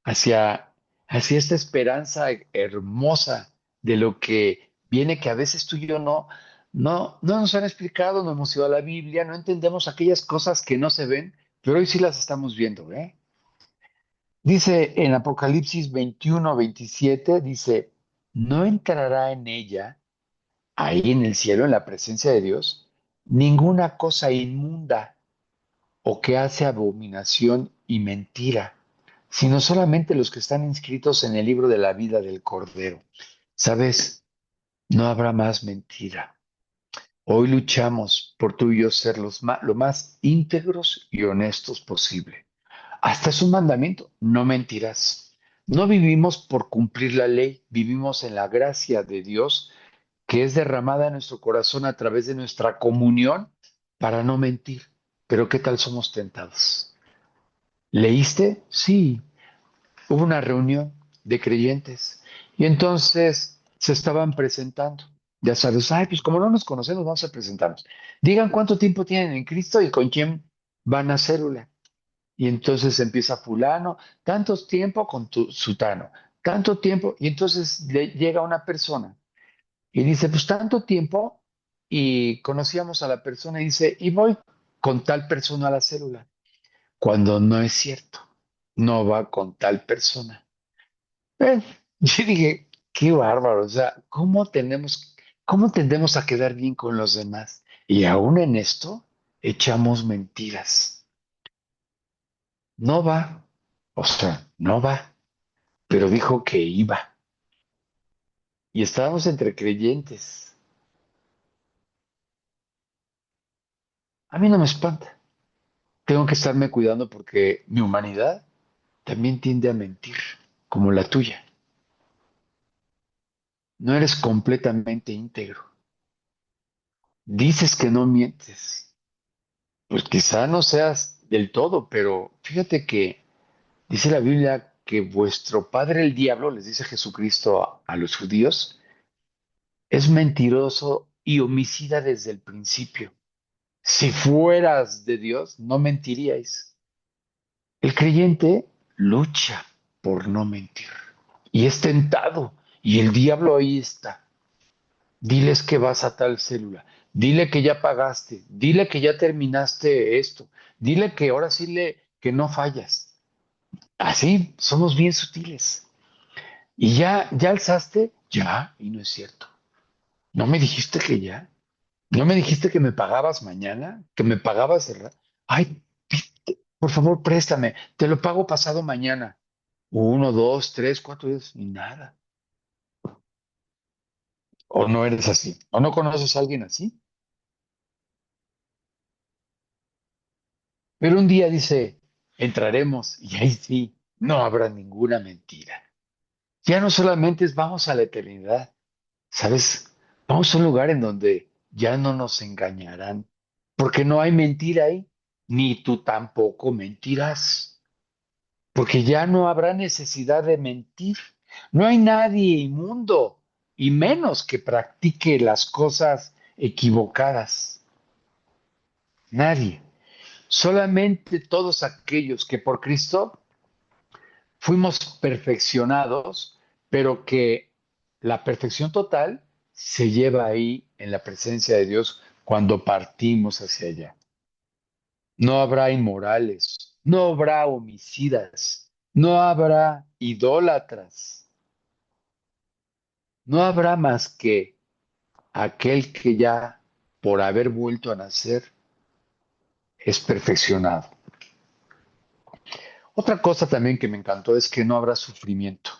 hacia, hacia esta esperanza hermosa de lo que viene, que a veces tú y yo no nos han explicado, no hemos ido a la Biblia, no entendemos aquellas cosas que no se ven, pero hoy sí las estamos viendo, ¿eh? Dice en Apocalipsis 21:27, dice, no entrará en ella, ahí en el cielo, en la presencia de Dios, ninguna cosa inmunda o que hace abominación y mentira, sino solamente los que están inscritos en el libro de la vida del Cordero. ¿Sabes? No habrá más mentira. Hoy luchamos por tú y yo ser lo más íntegros y honestos posible. Hasta es un mandamiento, no mentirás. No vivimos por cumplir la ley, vivimos en la gracia de Dios que es derramada en nuestro corazón a través de nuestra comunión para no mentir. Pero ¿qué tal somos tentados? ¿Leíste? Sí. Hubo una reunión de creyentes y entonces se estaban presentando. Ya sabes, ay, pues como no nos conocemos, vamos a presentarnos. Digan cuánto tiempo tienen en Cristo y con quién van a célula. Y entonces empieza fulano, tanto tiempo con tu sutano, tanto tiempo, y entonces llega una persona y dice, pues tanto tiempo, y conocíamos a la persona y dice, y voy con tal persona a la célula, cuando no es cierto, no va con tal persona. Yo dije, qué bárbaro, o sea, cómo tendemos a quedar bien con los demás? Y aún en esto, echamos mentiras. No va, o sea, no va, pero dijo que iba. Y estábamos entre creyentes. A mí no me espanta. Tengo que estarme cuidando porque mi humanidad también tiende a mentir, como la tuya. No eres completamente íntegro. Dices que no mientes. Pues quizá no seas del todo, pero fíjate que dice la Biblia que vuestro padre el diablo, les dice Jesucristo a los judíos, es mentiroso y homicida desde el principio. Si fueras de Dios, no mentiríais. El creyente lucha por no mentir y es tentado y el diablo ahí está. Diles que vas a tal célula, dile que ya pagaste, dile que ya terminaste esto, dile que ahora sí que no fallas. Así somos bien sutiles. Y ya alzaste, ya, y no es cierto. No me dijiste que ya, no me dijiste que me pagabas mañana, que me pagabas el ay, por favor, préstame, te lo pago pasado mañana. Uno, dos, tres, 4 días, y nada. O no eres así, o no conoces a alguien así. Pero un día dice, entraremos y ahí sí, no habrá ninguna mentira. Ya no solamente es vamos a la eternidad, ¿sabes? Vamos a un lugar en donde ya no nos engañarán, porque no hay mentira ahí, ni tú tampoco mentirás, porque ya no habrá necesidad de mentir. No hay nadie inmundo, y menos que practique las cosas equivocadas. Nadie. Solamente todos aquellos que por Cristo fuimos perfeccionados, pero que la perfección total se lleva ahí en la presencia de Dios cuando partimos hacia allá. No habrá inmorales, no habrá homicidas, no habrá idólatras, no habrá más que aquel que ya por haber vuelto a nacer es perfeccionado. Otra cosa también que me encantó es que no habrá sufrimiento,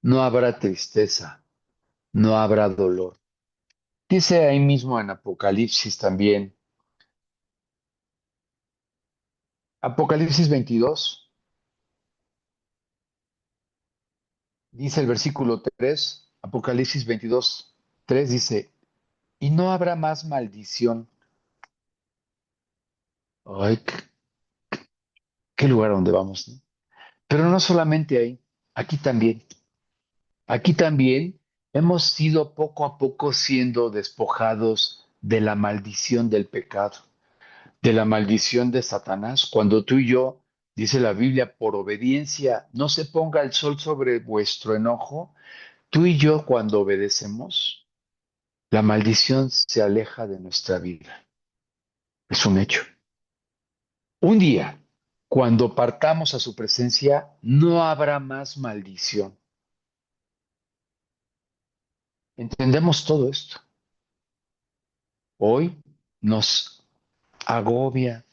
no habrá tristeza, no habrá dolor. Dice ahí mismo en Apocalipsis también, Apocalipsis 22, dice el versículo 3, Apocalipsis 22, 3 dice, y no habrá más maldición, Ay, qué lugar donde vamos, ¿no? Pero no solamente ahí, aquí también. Aquí también hemos sido poco a poco siendo despojados de la maldición del pecado, de la maldición de Satanás. Cuando tú y yo, dice la Biblia, por obediencia, no se ponga el sol sobre vuestro enojo, tú y yo cuando obedecemos, la maldición se aleja de nuestra vida. Es un hecho. Un día, cuando partamos a su presencia, no habrá más maldición. Entendemos todo esto. Hoy nos agobia,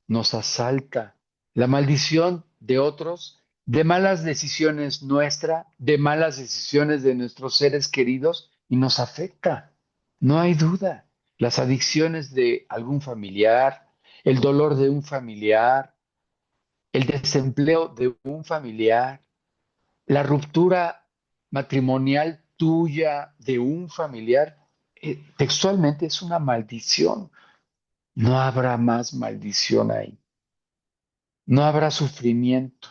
nos asalta la maldición de otros, de malas decisiones nuestra, de malas decisiones de nuestros seres queridos y nos afecta. No hay duda. Las adicciones de algún familiar, el dolor de un familiar, el desempleo de un familiar, la ruptura matrimonial tuya de un familiar, textualmente es una maldición. No habrá más maldición ahí. No habrá sufrimiento.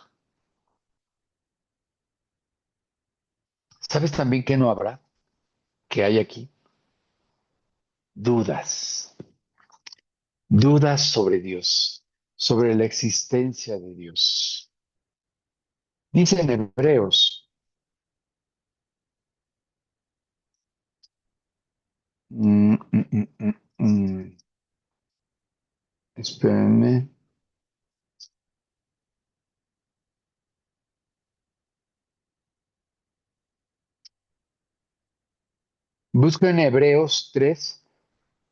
¿Sabes también que no habrá? Que hay aquí dudas. Dudas sobre Dios, sobre la existencia de Dios. Dice en Hebreos, mm, mm, mm, mm, mm, espérenme, busco en Hebreos 3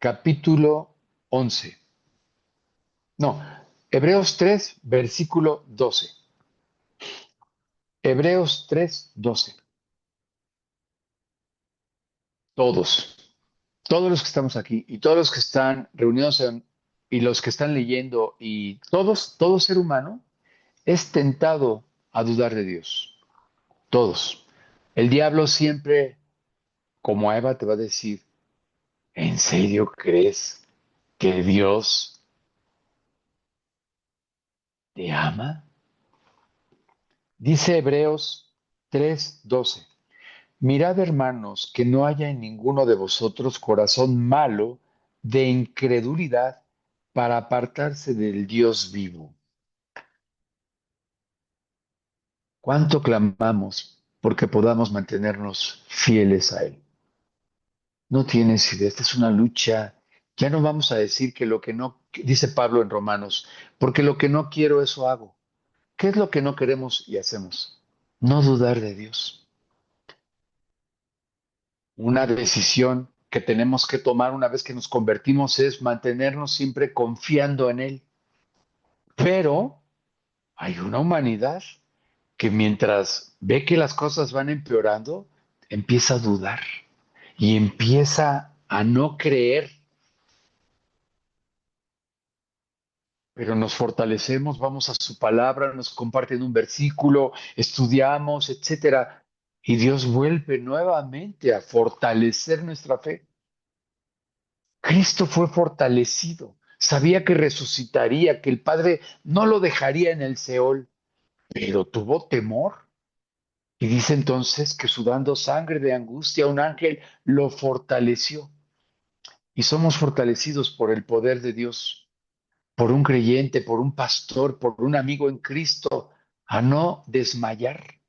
capítulo 11. No, Hebreos 3 versículo 12. Hebreos 3 12. Todos, todos los que estamos aquí y todos los que están reunidos y los que están leyendo y todo ser humano es tentado a dudar de Dios. Todos. El diablo siempre, como a Eva, te va a decir, ¿en serio crees que Dios te ama? Dice Hebreos 3:12. Mirad, hermanos, que no haya en ninguno de vosotros corazón malo de incredulidad para apartarse del Dios vivo. ¿Cuánto clamamos porque podamos mantenernos fieles a Él? No tienes idea, esta es una lucha. Ya no vamos a decir que lo que no, dice Pablo en Romanos, porque lo que no quiero, eso hago. ¿Qué es lo que no queremos y hacemos? No dudar de Dios. Una decisión que tenemos que tomar una vez que nos convertimos es mantenernos siempre confiando en Él. Pero hay una humanidad que mientras ve que las cosas van empeorando, empieza a dudar y empieza a no creer, pero nos fortalecemos, vamos a su palabra, nos comparten un versículo, estudiamos, etcétera, y Dios vuelve nuevamente a fortalecer nuestra fe. Cristo fue fortalecido, sabía que resucitaría, que el Padre no lo dejaría en el Seol, pero tuvo temor. Y dice entonces que sudando sangre de angustia, un ángel lo fortaleció. Y somos fortalecidos por el poder de Dios, por un creyente, por un pastor, por un amigo en Cristo, a no desmayar.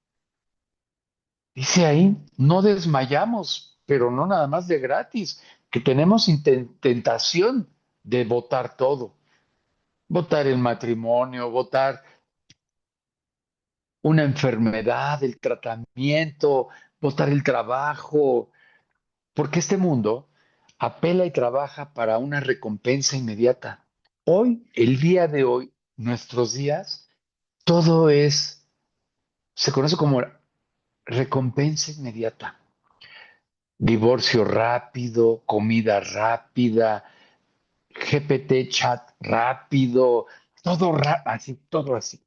Dice ahí, no desmayamos, pero no nada más de gratis, que tenemos tentación de votar todo, votar el matrimonio, votar una enfermedad, el tratamiento, votar el trabajo, porque este mundo apela y trabaja para una recompensa inmediata. Hoy, el día de hoy, nuestros días, todo se conoce como recompensa inmediata. Divorcio rápido, comida rápida, GPT chat rápido, así, todo así.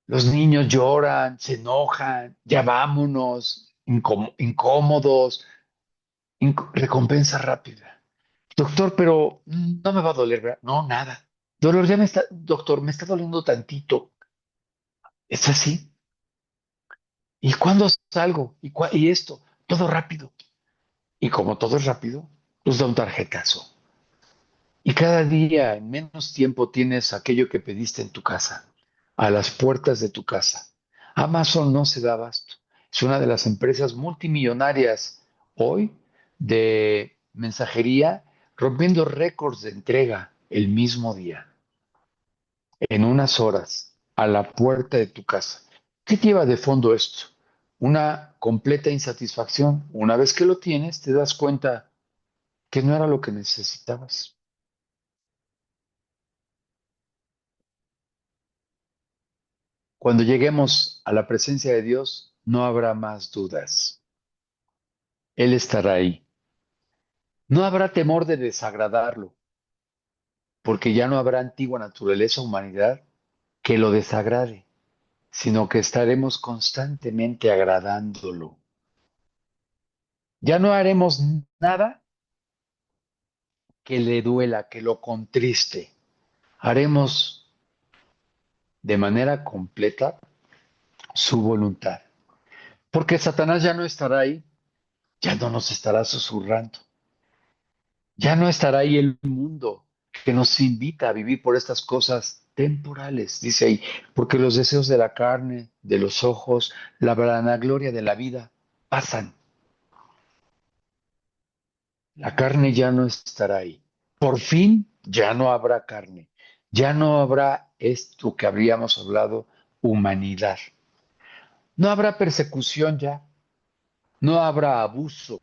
Los niños lloran, se enojan, ya vámonos, incómodos, recompensa rápida. Doctor, pero no me va a doler, ¿verdad? No, nada. Doctor, me está doliendo tantito. Es así. ¿Y cuándo salgo? ¿Y esto? Todo rápido. Y como todo es rápido, nos da un tarjetazo. Y cada día, en menos tiempo, tienes aquello que pediste en tu casa, a las puertas de tu casa. Amazon no se da abasto. Es una de las empresas multimillonarias hoy de mensajería, rompiendo récords de entrega el mismo día, en unas horas, a la puerta de tu casa. ¿Qué lleva de fondo esto? Una completa insatisfacción. Una vez que lo tienes, te das cuenta que no era lo que necesitabas. Cuando lleguemos a la presencia de Dios, no habrá más dudas. Él estará ahí. No habrá temor de desagradarlo, porque ya no habrá antigua naturaleza o humanidad que lo desagrade, sino que estaremos constantemente agradándolo. Ya no haremos nada que le duela, que lo contriste. Haremos de manera completa su voluntad, porque Satanás ya no estará ahí, ya no nos estará susurrando. Ya no estará ahí el mundo que nos invita a vivir por estas cosas temporales, dice ahí, porque los deseos de la carne, de los ojos, la vanagloria de la vida pasan. La carne ya no estará ahí. Por fin ya no habrá carne. Ya no habrá esto que habríamos hablado, humanidad. No habrá persecución ya. No habrá abuso,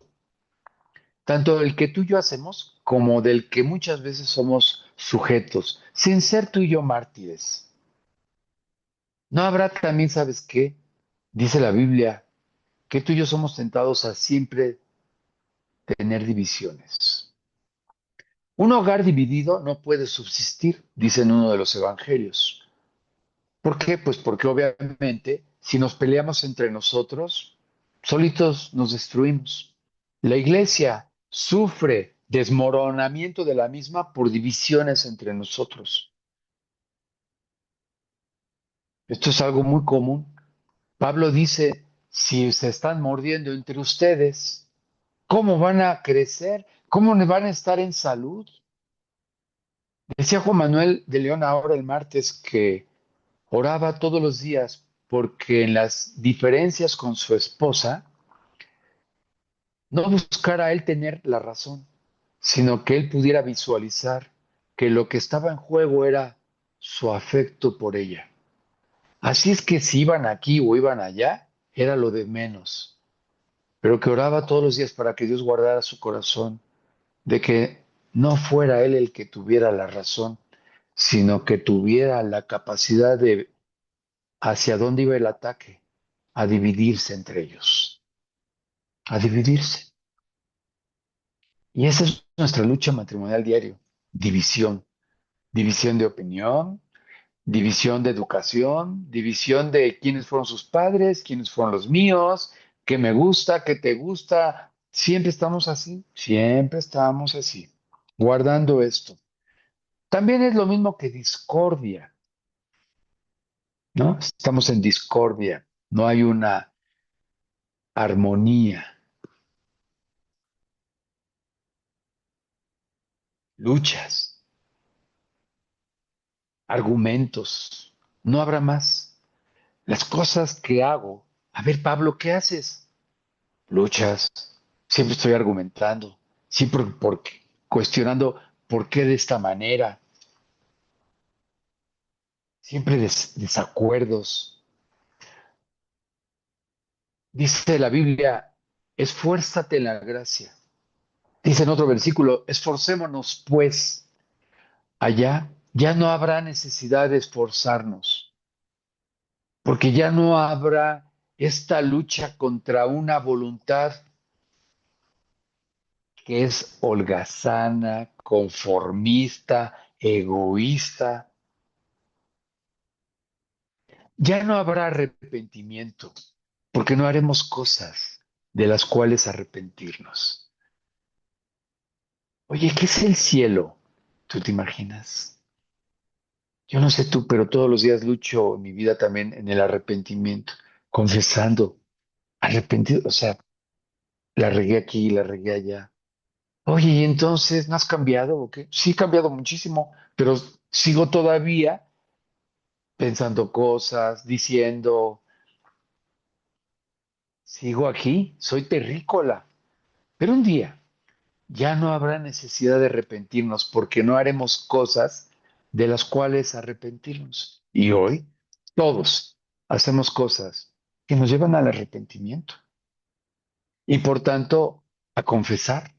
tanto del que tú y yo hacemos como del que muchas veces somos sujetos, sin ser tú y yo mártires. No habrá también, ¿sabes qué? Dice la Biblia que tú y yo somos tentados a siempre tener divisiones. Un hogar dividido no puede subsistir, dice en uno de los evangelios. ¿Por qué? Pues porque obviamente si nos peleamos entre nosotros, solitos nos destruimos. La iglesia sufre desmoronamiento de la misma por divisiones entre nosotros. Esto es algo muy común. Pablo dice, si se están mordiendo entre ustedes, ¿cómo van a crecer? ¿Cómo van a estar en salud? Decía Juan Manuel de León ahora el martes que oraba todos los días porque en las diferencias con su esposa no buscara él tener la razón, sino que él pudiera visualizar que lo que estaba en juego era su afecto por ella. Así es que si iban aquí o iban allá, era lo de menos, pero que oraba todos los días para que Dios guardara su corazón, de que no fuera él el que tuviera la razón, sino que tuviera la capacidad de hacia dónde iba el ataque, a dividirse entre ellos, a dividirse. Y esa es nuestra lucha matrimonial diario, división, división de opinión, división de educación, división de quiénes fueron sus padres, quiénes fueron los míos, qué me gusta, qué te gusta. Siempre estamos así, guardando esto. También es lo mismo que discordia, ¿no? Estamos en discordia, no hay una armonía, luchas, argumentos, no habrá más. Las cosas que hago, a ver, Pablo, ¿qué haces? Luchas, siempre estoy argumentando, siempre cuestionando por qué de esta manera, siempre desacuerdos. Dice la Biblia, esfuérzate en la gracia. Dice en otro versículo, esforcémonos pues. Allá ya no habrá necesidad de esforzarnos, porque ya no habrá esta lucha contra una voluntad que es holgazana, conformista, egoísta. Ya no habrá arrepentimiento, porque no haremos cosas de las cuales arrepentirnos. Oye, ¿qué es el cielo? ¿Tú te imaginas? Yo no sé tú, pero todos los días lucho en mi vida también en el arrepentimiento, confesando, arrepentido, o sea, la regué aquí, la regué allá. Oye, ¿y entonces no has cambiado o qué? Sí, he cambiado muchísimo, pero sigo todavía pensando cosas, diciendo, sigo aquí, soy terrícola. Pero un día ya no habrá necesidad de arrepentirnos porque no haremos cosas de las cuales arrepentirnos. Y hoy todos hacemos cosas que nos llevan al arrepentimiento y por tanto a confesar.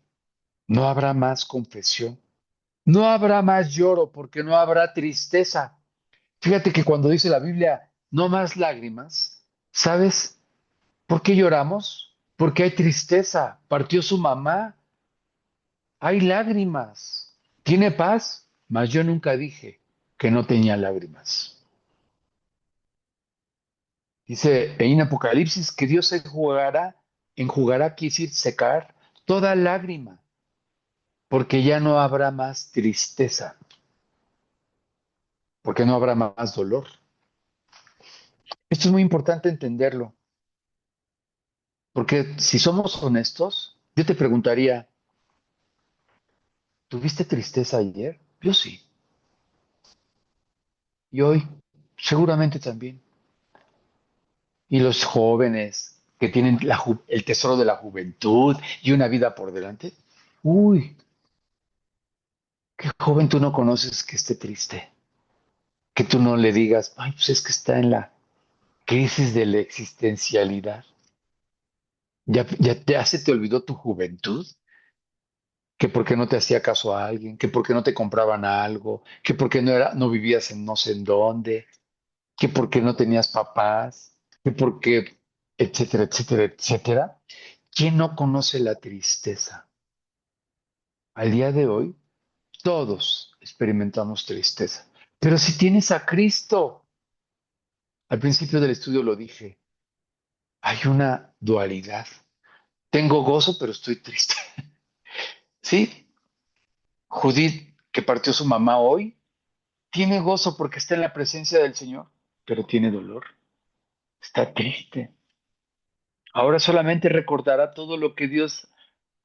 No habrá más confesión. No habrá más lloro porque no habrá tristeza. Fíjate que cuando dice la Biblia, no más lágrimas, ¿sabes por qué lloramos? Porque hay tristeza. Partió su mamá, hay lágrimas. ¿Tiene paz? Mas yo nunca dije que no tenía lágrimas. Dice en Apocalipsis que Dios enjugará, quiere decir secar, toda lágrima, porque ya no habrá más tristeza, porque no habrá más dolor. Esto es muy importante entenderlo, porque si somos honestos, yo te preguntaría, ¿tuviste tristeza ayer? Yo sí, y hoy seguramente también. Y los jóvenes que tienen el tesoro de la juventud y una vida por delante, uy, qué joven tú no conoces que esté triste, que tú no le digas, ay, pues es que está en la crisis de la existencialidad. Ya se te olvidó tu juventud, que por qué no te hacía caso a alguien, que por qué no te compraban algo, que por qué no vivías en no sé en dónde, que por qué no tenías papás, que por qué, etcétera, etcétera, etcétera. ¿Quién no conoce la tristeza? Al día de hoy, todos experimentamos tristeza. Pero si tienes a Cristo, al principio del estudio lo dije, hay una dualidad. Tengo gozo, pero estoy triste. Sí, Judith, que partió su mamá hoy, tiene gozo porque está en la presencia del Señor, pero tiene dolor, está triste. Ahora solamente recordará todo lo que Dios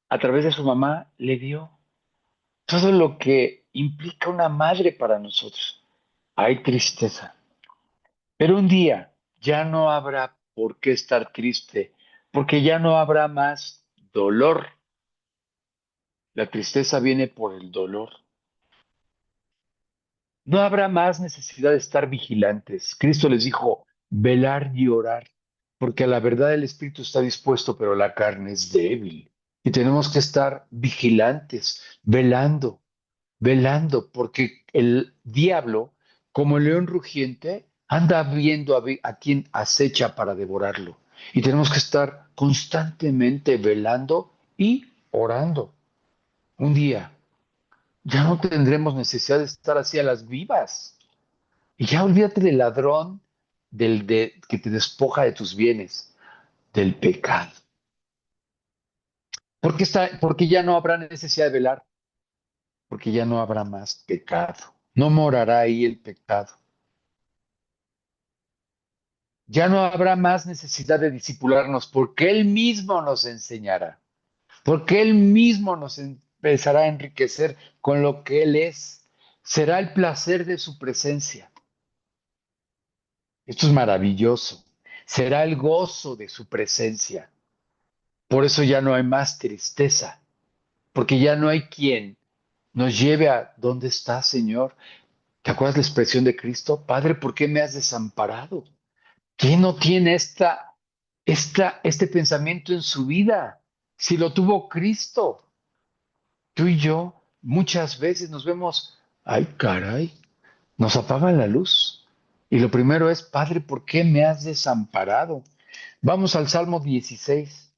a través de su mamá le dio, todo lo que implica una madre para nosotros. Hay tristeza, pero un día ya no habrá por qué estar triste, porque ya no habrá más dolor. La tristeza viene por el dolor. No habrá más necesidad de estar vigilantes. Cristo les dijo, velar y orar, porque a la verdad el espíritu está dispuesto, pero la carne es débil. Y tenemos que estar vigilantes, velando, velando, porque el diablo, como el león rugiente, anda viendo a quien acecha para devorarlo. Y tenemos que estar constantemente velando y orando. Un día ya no tendremos necesidad de estar así a las vivas. Y ya olvídate del ladrón que te despoja de tus bienes, del pecado. Porque ya no habrá necesidad de velar, porque ya no habrá más pecado. No morará ahí el pecado. Ya no habrá más necesidad de disipularnos, porque Él mismo nos enseñará, porque Él mismo nos empezará a enriquecer con lo que Él es. Será el placer de su presencia. Esto es maravilloso. Será el gozo de su presencia. Por eso ya no hay más tristeza, porque ya no hay quien nos lleve a ¿dónde está, Señor? ¿Te acuerdas la expresión de Cristo? Padre, ¿por qué me has desamparado? ¿Quién no tiene este pensamiento en su vida? Si lo tuvo Cristo, tú y yo muchas veces nos vemos, ay, caray, nos apagan la luz. Y lo primero es, Padre, ¿por qué me has desamparado? Vamos al Salmo 16.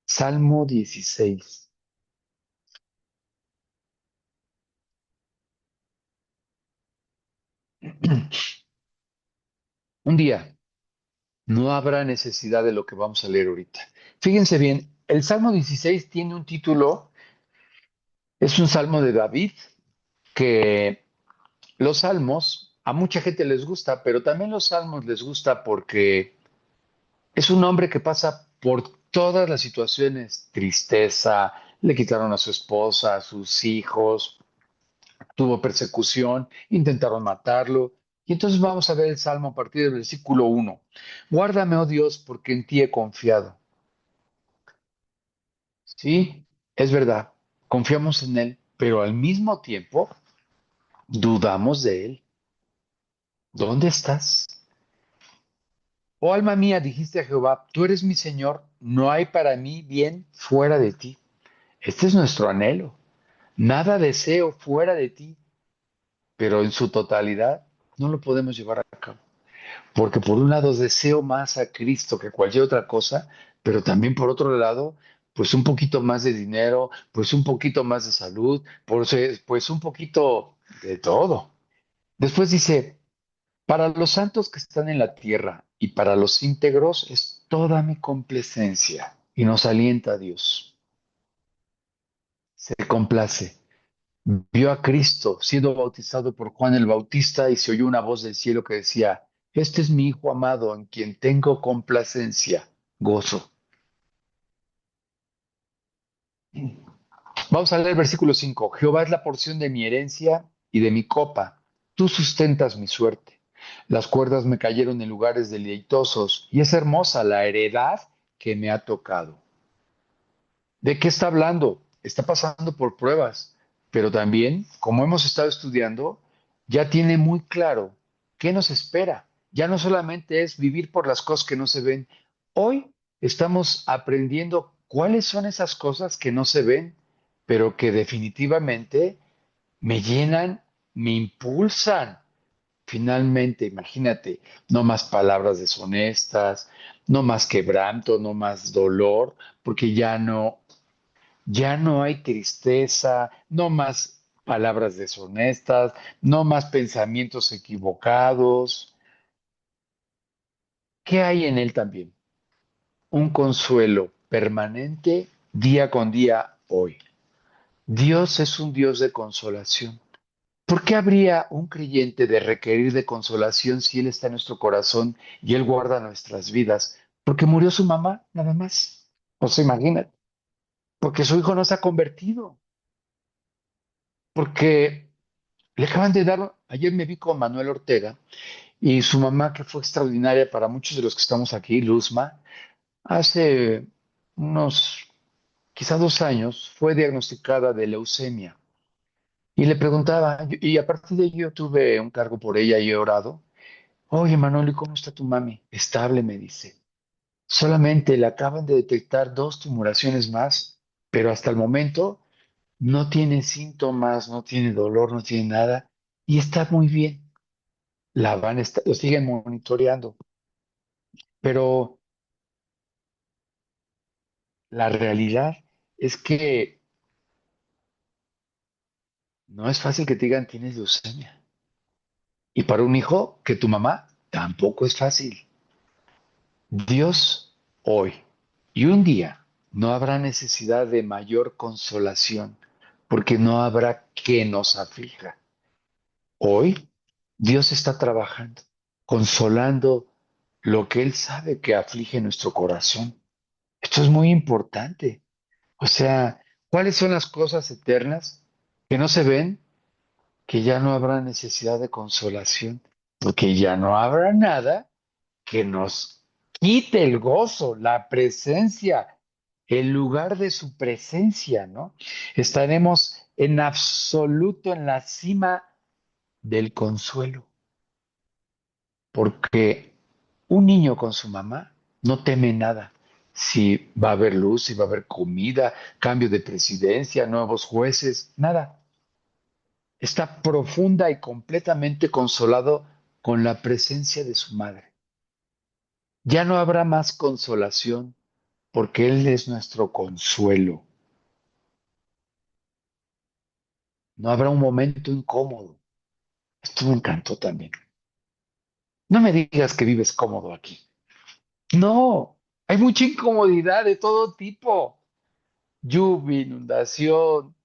Salmo 16. Un día no habrá necesidad de lo que vamos a leer ahorita. Fíjense bien, el Salmo 16 tiene un título Es un salmo de David que los salmos a mucha gente les gusta, pero también los salmos les gusta porque es un hombre que pasa por todas las situaciones, tristeza, le quitaron a su esposa, a sus hijos, tuvo persecución, intentaron matarlo. Y entonces vamos a ver el Salmo a partir del versículo 1. Guárdame, oh Dios, porque en ti he confiado. Sí, es verdad, confiamos en Él, pero al mismo tiempo dudamos de Él. ¿Dónde estás? Oh alma mía, dijiste a Jehová, tú eres mi Señor, no hay para mí bien fuera de ti. Este es nuestro anhelo. Nada deseo fuera de ti, pero en su totalidad no lo podemos llevar a cabo. Porque por un lado deseo más a Cristo que cualquier otra cosa, pero también por otro lado, pues un poquito más de dinero, pues un poquito más de salud, pues un poquito de todo. Después dice, para los santos que están en la tierra y para los íntegros es toda mi complacencia. Y nos alienta a Dios. Se complace. Vio a Cristo siendo bautizado por Juan el Bautista y se oyó una voz del cielo que decía, este es mi Hijo amado en quien tengo complacencia, gozo. Vamos a leer el versículo 5. Jehová es la porción de mi herencia y de mi copa. Tú sustentas mi suerte. Las cuerdas me cayeron en lugares deleitosos y es hermosa la heredad que me ha tocado. ¿De qué está hablando? Está pasando por pruebas, pero también, como hemos estado estudiando, ya tiene muy claro qué nos espera. Ya no solamente es vivir por las cosas que no se ven. Hoy estamos aprendiendo cuáles son esas cosas que no se ven, pero que definitivamente me llenan, me impulsan. Finalmente, imagínate, no más palabras deshonestas, no más quebranto, no más dolor, porque ya no hay tristeza, no más palabras deshonestas, no más pensamientos equivocados. ¿Qué hay en él también? Un consuelo permanente día con día hoy. Dios es un Dios de consolación. ¿Por qué habría un creyente de requerir de consolación si Él está en nuestro corazón y Él guarda nuestras vidas? Porque murió su mamá, nada más. O sea, imagínate. Porque su hijo no se ha convertido. Porque le acaban de dar, ayer me vi con Manuel Ortega y su mamá, que fue extraordinaria para muchos de los que estamos aquí, Luzma, hace unos, quizá 2 años, fue diagnosticada de leucemia. Y le preguntaba, y a partir de ello yo tuve un cargo por ella y he orado. Oye, Manuel, ¿y cómo está tu mami? Estable, me dice. Solamente le acaban de detectar 2 tumoraciones más, pero hasta el momento no tiene síntomas, no tiene dolor, no tiene nada y está muy bien. Lo siguen monitoreando, pero la realidad es que no es fácil que te digan tienes leucemia. Y para un hijo que tu mamá tampoco es fácil. Dios hoy y un día no habrá necesidad de mayor consolación, porque no habrá que nos aflija. Hoy Dios está trabajando, consolando lo que Él sabe que aflige nuestro corazón. Esto es muy importante. O sea, ¿cuáles son las cosas eternas que no se ven? Que ya no habrá necesidad de consolación, porque ya no habrá nada que nos quite el gozo, la presencia, el lugar de su presencia, ¿no? Estaremos en absoluto en la cima del consuelo, porque un niño con su mamá no teme nada. Si va a haber luz, si va a haber comida, cambio de presidencia, nuevos jueces, nada. Está profunda y completamente consolado con la presencia de su madre. Ya no habrá más consolación porque Él es nuestro consuelo. No habrá un momento incómodo. Esto me encantó también. No me digas que vives cómodo aquí. No, hay mucha incomodidad de todo tipo. Lluvia, inundación,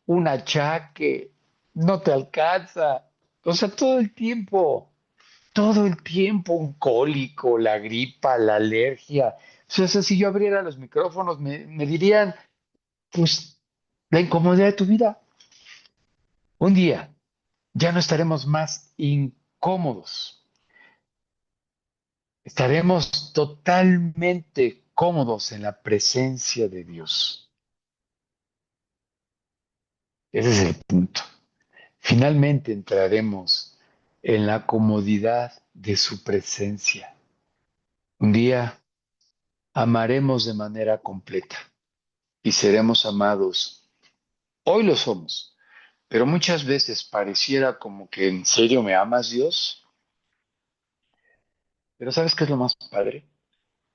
un achaque, no te alcanza. O sea, todo el tiempo, un cólico, la gripa, la alergia. O sea, si yo abriera los micrófonos, me dirían, pues, la incomodidad de tu vida. Un día ya no estaremos más incómodos. Estaremos totalmente cómodos en la presencia de Dios. Ese es el punto. Finalmente entraremos en la comodidad de su presencia. Un día amaremos de manera completa y seremos amados. Hoy lo somos, pero muchas veces pareciera como que en serio me amas, Dios. Pero ¿sabes qué es lo más padre?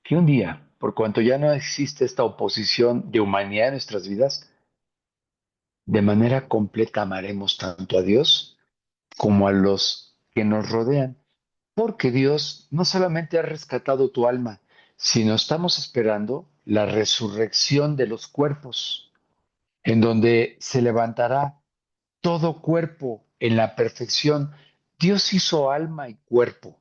Que un día, por cuanto ya no existe esta oposición de humanidad en nuestras vidas, de manera completa amaremos tanto a Dios como a los que nos rodean. Porque Dios no solamente ha rescatado tu alma, sino estamos esperando la resurrección de los cuerpos, en donde se levantará todo cuerpo en la perfección. Dios hizo alma y cuerpo,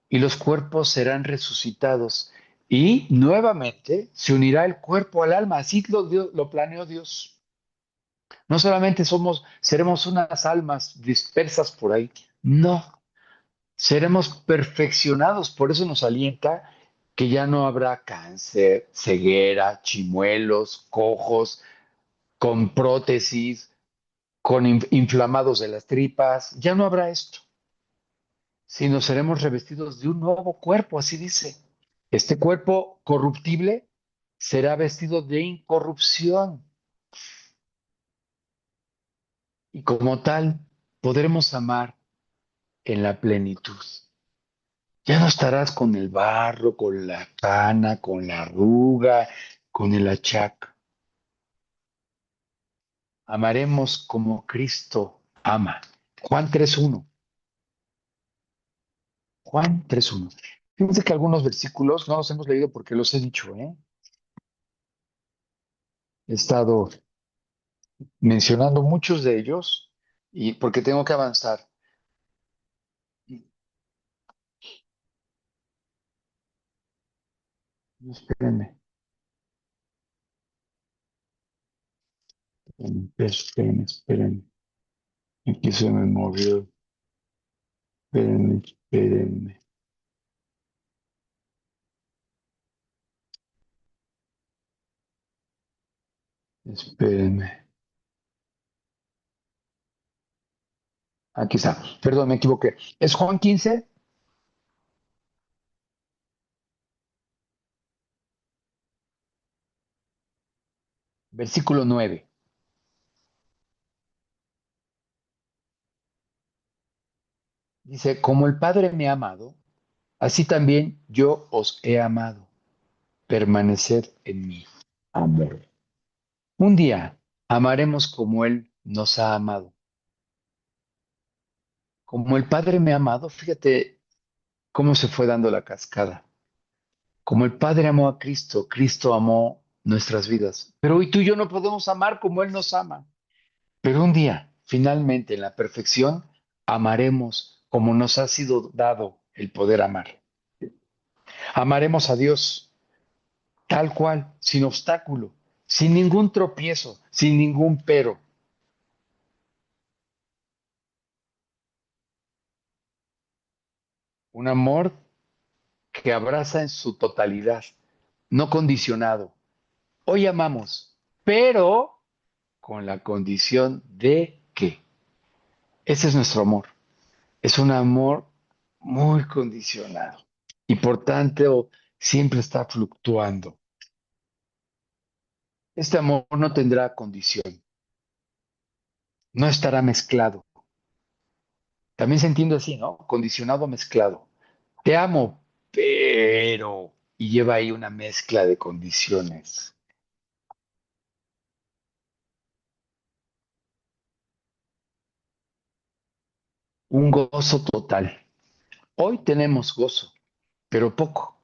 y los cuerpos serán resucitados, y nuevamente se unirá el cuerpo al alma. Así lo planeó Dios. No solamente seremos unas almas dispersas por ahí, no, seremos perfeccionados. Por eso nos alienta que ya no habrá cáncer, ceguera, chimuelos, cojos, con prótesis, con inflamados de las tripas. Ya no habrá esto, sino seremos revestidos de un nuevo cuerpo, así dice. Este cuerpo corruptible será vestido de incorrupción y como tal podremos amar en la plenitud. Ya no estarás con el barro, con la cana, con la arruga, con el achaque. Amaremos como Cristo ama. Juan 3:1. Juan 3:1. Fíjense que algunos versículos no los hemos leído porque los he dicho, ¿eh? He estado mencionando muchos de ellos y porque tengo que avanzar. Espérenme, espérenme. Aquí se me movió. Espérenme. Espérenme. Aquí está. Perdón, me equivoqué. Es Juan 15, versículo 9. Dice, como el Padre me ha amado, así también yo os he amado. Permaneced en mi amor. Un día amaremos como Él nos ha amado. Como el Padre me ha amado, fíjate cómo se fue dando la cascada. Como el Padre amó a Cristo, Cristo amó nuestras vidas. Pero hoy tú y yo no podemos amar como Él nos ama. Pero un día, finalmente, en la perfección, amaremos como nos ha sido dado el poder amar. Amaremos a Dios tal cual, sin obstáculo, sin ningún tropiezo, sin ningún pero. Un amor que abraza en su totalidad, no condicionado. Hoy amamos, pero con la condición de que. Ese es nuestro amor. Es un amor muy condicionado y por tanto siempre está fluctuando. Este amor no tendrá condición, no estará mezclado. También se entiende así, ¿no? Condicionado, mezclado. Te amo, pero... Y lleva ahí una mezcla de condiciones. Un gozo total. Hoy tenemos gozo, pero poco,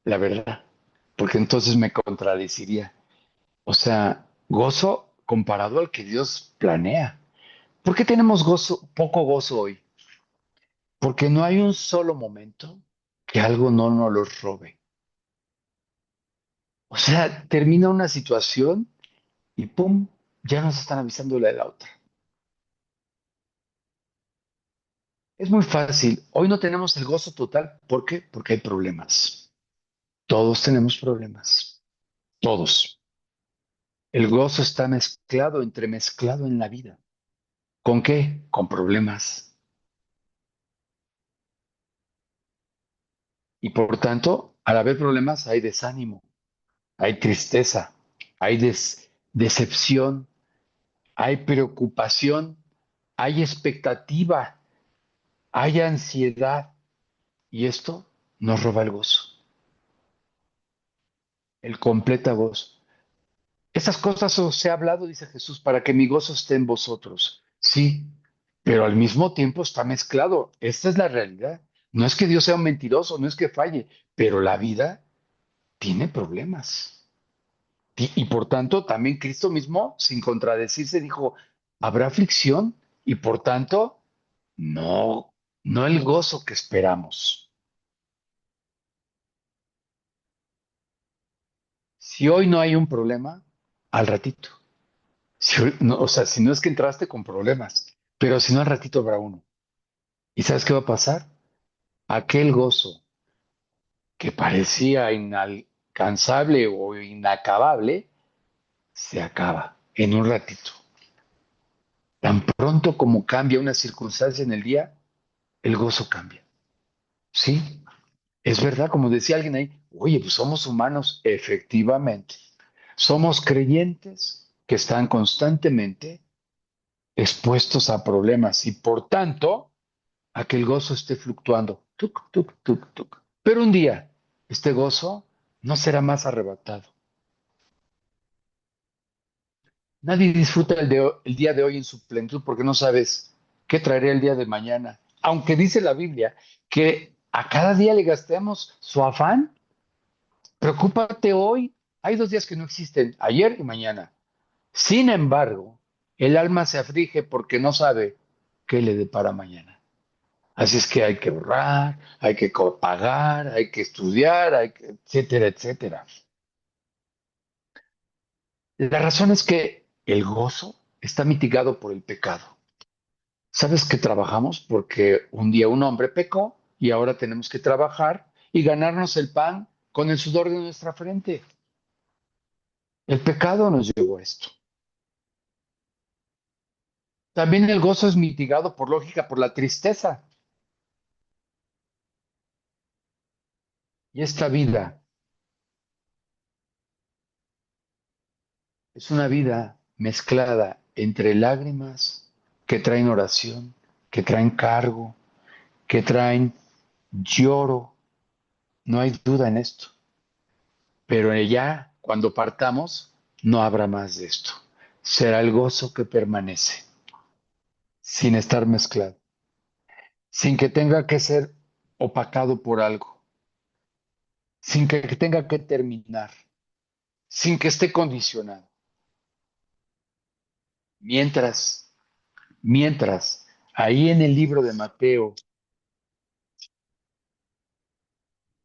la verdad, porque entonces me contradeciría. O sea, gozo, comparado al que Dios planea. ¿Por qué tenemos gozo, poco gozo hoy? Porque no hay un solo momento que algo no nos lo robe. O sea, termina una situación y ¡pum! Ya nos están avisando la de la otra. Es muy fácil. Hoy no tenemos el gozo total. ¿Por qué? Porque hay problemas. Todos tenemos problemas. Todos. El gozo está mezclado, entremezclado en la vida. ¿Con qué? Con problemas. Y por tanto, al haber problemas hay desánimo, hay tristeza, hay decepción, hay preocupación, hay expectativa, hay ansiedad. Y esto nos roba el gozo, el completa gozo. Esas cosas os he hablado, dice Jesús, para que mi gozo esté en vosotros. Sí, pero al mismo tiempo está mezclado. Esta es la realidad. No es que Dios sea un mentiroso, no es que falle, pero la vida tiene problemas. Y por tanto, también Cristo mismo, sin contradecirse, dijo, habrá aflicción y por tanto, no, no el gozo que esperamos. Si hoy no hay un problema, al ratito. O sea, si no es que entraste con problemas, pero si no al ratito habrá uno. ¿Y sabes qué va a pasar? Aquel gozo que parecía inalcanzable o inacabable, se acaba en un ratito. Tan pronto como cambia una circunstancia en el día, el gozo cambia. Sí, es verdad, como decía alguien ahí, oye, pues somos humanos, efectivamente. Somos creyentes que están constantemente expuestos a problemas y por tanto a que el gozo esté fluctuando. Tuc, tuc, tuc, tuc. Pero un día este gozo no será más arrebatado. Nadie disfruta el día de hoy en su plenitud porque no sabes qué traerá el día de mañana. Aunque dice la Biblia que a cada día le gastemos su afán, preocúpate hoy. Hay 2 días que no existen, ayer y mañana. Sin embargo, el alma se aflige porque no sabe qué le depara mañana. Así es que hay que ahorrar, hay que pagar, hay que estudiar, etcétera, etcétera. La razón es que el gozo está mitigado por el pecado. ¿Sabes que trabajamos? Porque un día un hombre pecó y ahora tenemos que trabajar y ganarnos el pan con el sudor de nuestra frente. El pecado nos llevó a esto. También el gozo es mitigado por lógica, por la tristeza. Y esta vida es una vida mezclada entre lágrimas que traen oración, que traen cargo, que traen lloro. No hay duda en esto. Pero ya cuando partamos, no habrá más de esto. Será el gozo que permanece, sin estar mezclado, sin que tenga que ser opacado por algo, sin que tenga que terminar, sin que esté condicionado. Mientras, mientras, ahí en el libro de Mateo,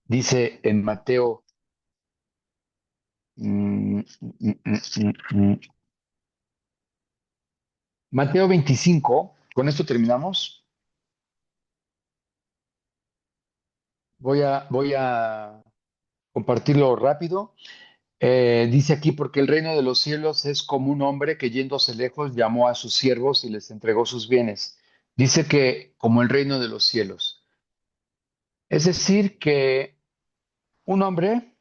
dice en Mateo, mm, mm, mm, mm, Mateo 25, con esto terminamos. Voy a compartirlo rápido. Dice aquí, porque el reino de los cielos es como un hombre que yéndose lejos llamó a sus siervos y les entregó sus bienes. Dice que como el reino de los cielos. Es decir, que un hombre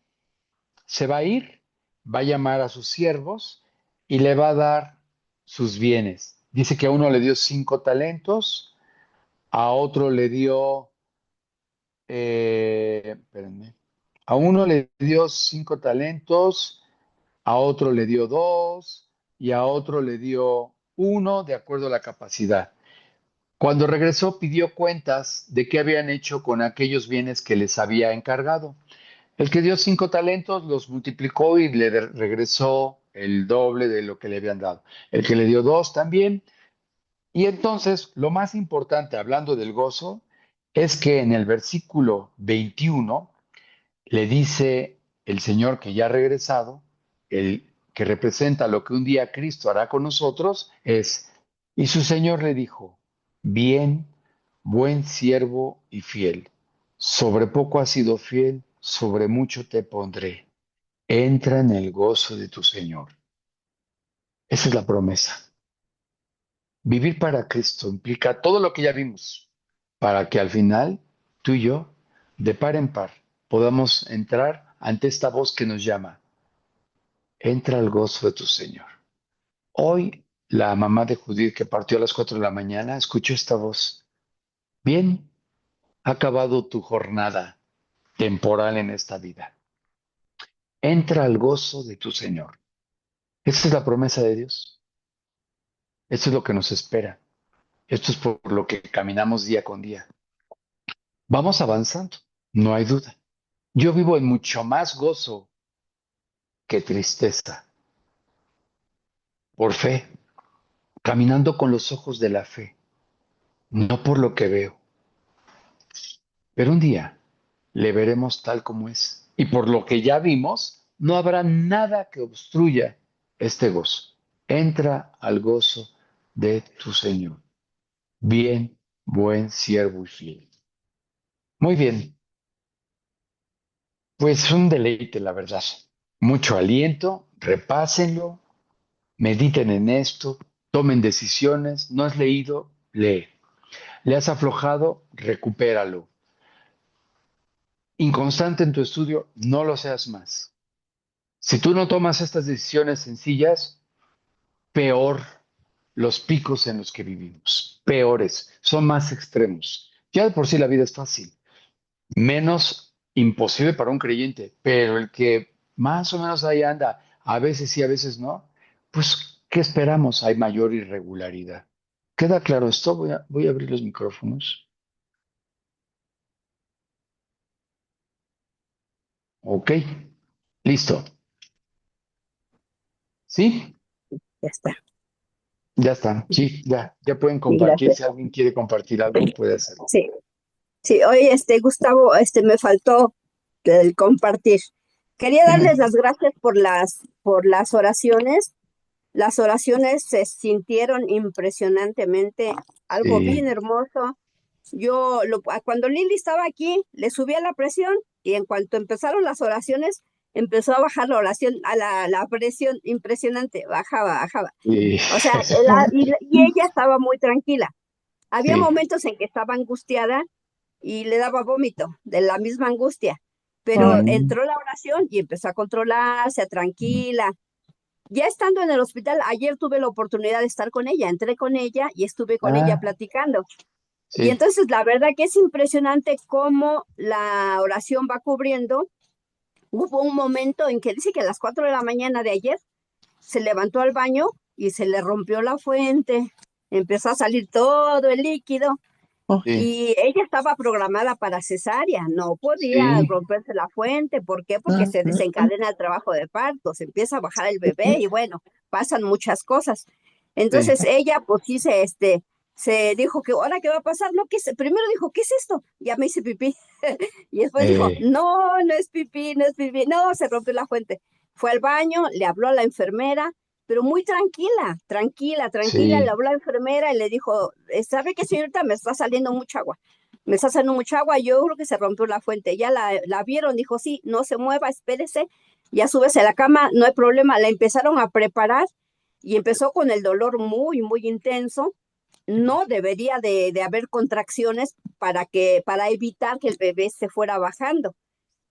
se va a ir, va a llamar a sus siervos y le va a dar sus bienes. Dice que a uno le dio 5 talentos, a otro le dio, espérenme, a uno le dio 5 talentos, a otro le dio 2 y a otro le dio 1 de acuerdo a la capacidad. Cuando regresó pidió cuentas de qué habían hecho con aquellos bienes que les había encargado. El que dio 5 talentos los multiplicó y le regresó el doble de lo que le habían dado. El que le dio dos también. Y entonces, lo más importante, hablando del gozo, es que en el versículo 21 le dice el Señor que ya ha regresado, el que representa lo que un día Cristo hará con nosotros, y su Señor le dijo, bien, buen siervo y fiel, sobre poco has sido fiel, sobre mucho te pondré, entra en el gozo de tu Señor. Esa es la promesa. Vivir para Cristo implica todo lo que ya vimos, para que al final tú y yo, de par en par, podamos entrar ante esta voz que nos llama. Entra al gozo de tu Señor. Hoy, la mamá de Judith que partió a las 4 de la mañana, escuchó esta voz. Bien, ha acabado tu jornada temporal en esta vida. Entra al gozo de tu Señor. Esa es la promesa de Dios. Esto es lo que nos espera. Esto es por lo que caminamos día con día. Vamos avanzando, no hay duda. Yo vivo en mucho más gozo que tristeza, por fe, caminando con los ojos de la fe, no por lo que veo. Pero un día le veremos tal como es. Y por lo que ya vimos, no habrá nada que obstruya este gozo. Entra al gozo de tu Señor. Bien, buen siervo y fiel. Muy bien, pues un deleite, la verdad. Mucho aliento, repásenlo, mediten en esto, tomen decisiones. ¿No has leído? Lee. ¿Le has aflojado? Recupéralo. Inconstante en tu estudio, no lo seas más. Si tú no tomas estas decisiones sencillas, peor los picos en los que vivimos. Peores, son más extremos. Ya de por sí la vida es fácil, menos imposible para un creyente, pero el que más o menos ahí anda, a veces sí, a veces no, pues, ¿qué esperamos? Hay mayor irregularidad. ¿Queda claro esto? Voy a abrir los micrófonos. Ok, listo. ¿Sí? Ya está. Ya está. Sí, ya pueden Sí, compartir. gracias. Si alguien quiere compartir algo, puede hacerlo. Sí, sí. Oye, Gustavo, me faltó el compartir. Quería darles Dime. las gracias por las oraciones. Las oraciones se sintieron impresionantemente, algo bien Sí, hermoso. Cuando Lili estaba aquí, le subía la presión y en cuanto empezaron las oraciones, empezó a bajar la oración, la presión impresionante, bajaba, bajaba. sí, O sea, y ella estaba muy tranquila. Había sí. momentos en que estaba angustiada y le daba vómito de la misma angustia, pero Mm, entró la oración y empezó a controlarse, tranquila. Ya estando en el hospital, ayer tuve la oportunidad de estar con ella, entré con ella y estuve con ella ah, platicando. Y sí, entonces la verdad que es impresionante cómo la oración va cubriendo. Hubo un momento en que dice que a las 4 de la mañana de ayer se levantó al baño y se le rompió la fuente, empezó a salir todo el líquido sí, y ella estaba programada para cesárea, no podía sí. romperse la fuente. ¿Por qué? Porque se desencadena el trabajo de parto, se empieza a bajar el bebé y bueno, pasan muchas cosas. Sí. Entonces ella pues sí se dijo que ahora qué va a pasar, no, primero dijo, ¿qué es esto? Ya me hice pipí. Y después dijo, Eh, no, no es pipí, no es pipí, no, se rompió la fuente. Fue al baño, le habló a la enfermera, pero muy tranquila, tranquila, tranquila, le sí, habló a la enfermera y le dijo, ¿sabe qué, señorita? Me está saliendo mucha agua. Me está saliendo mucha agua, yo creo que se rompió la fuente. Ya la vieron, dijo, sí, no se mueva, espérese, ya súbese a la cama, no hay problema. La empezaron a preparar y empezó con el dolor muy, muy intenso. No debería de haber contracciones para evitar que el bebé se fuera bajando.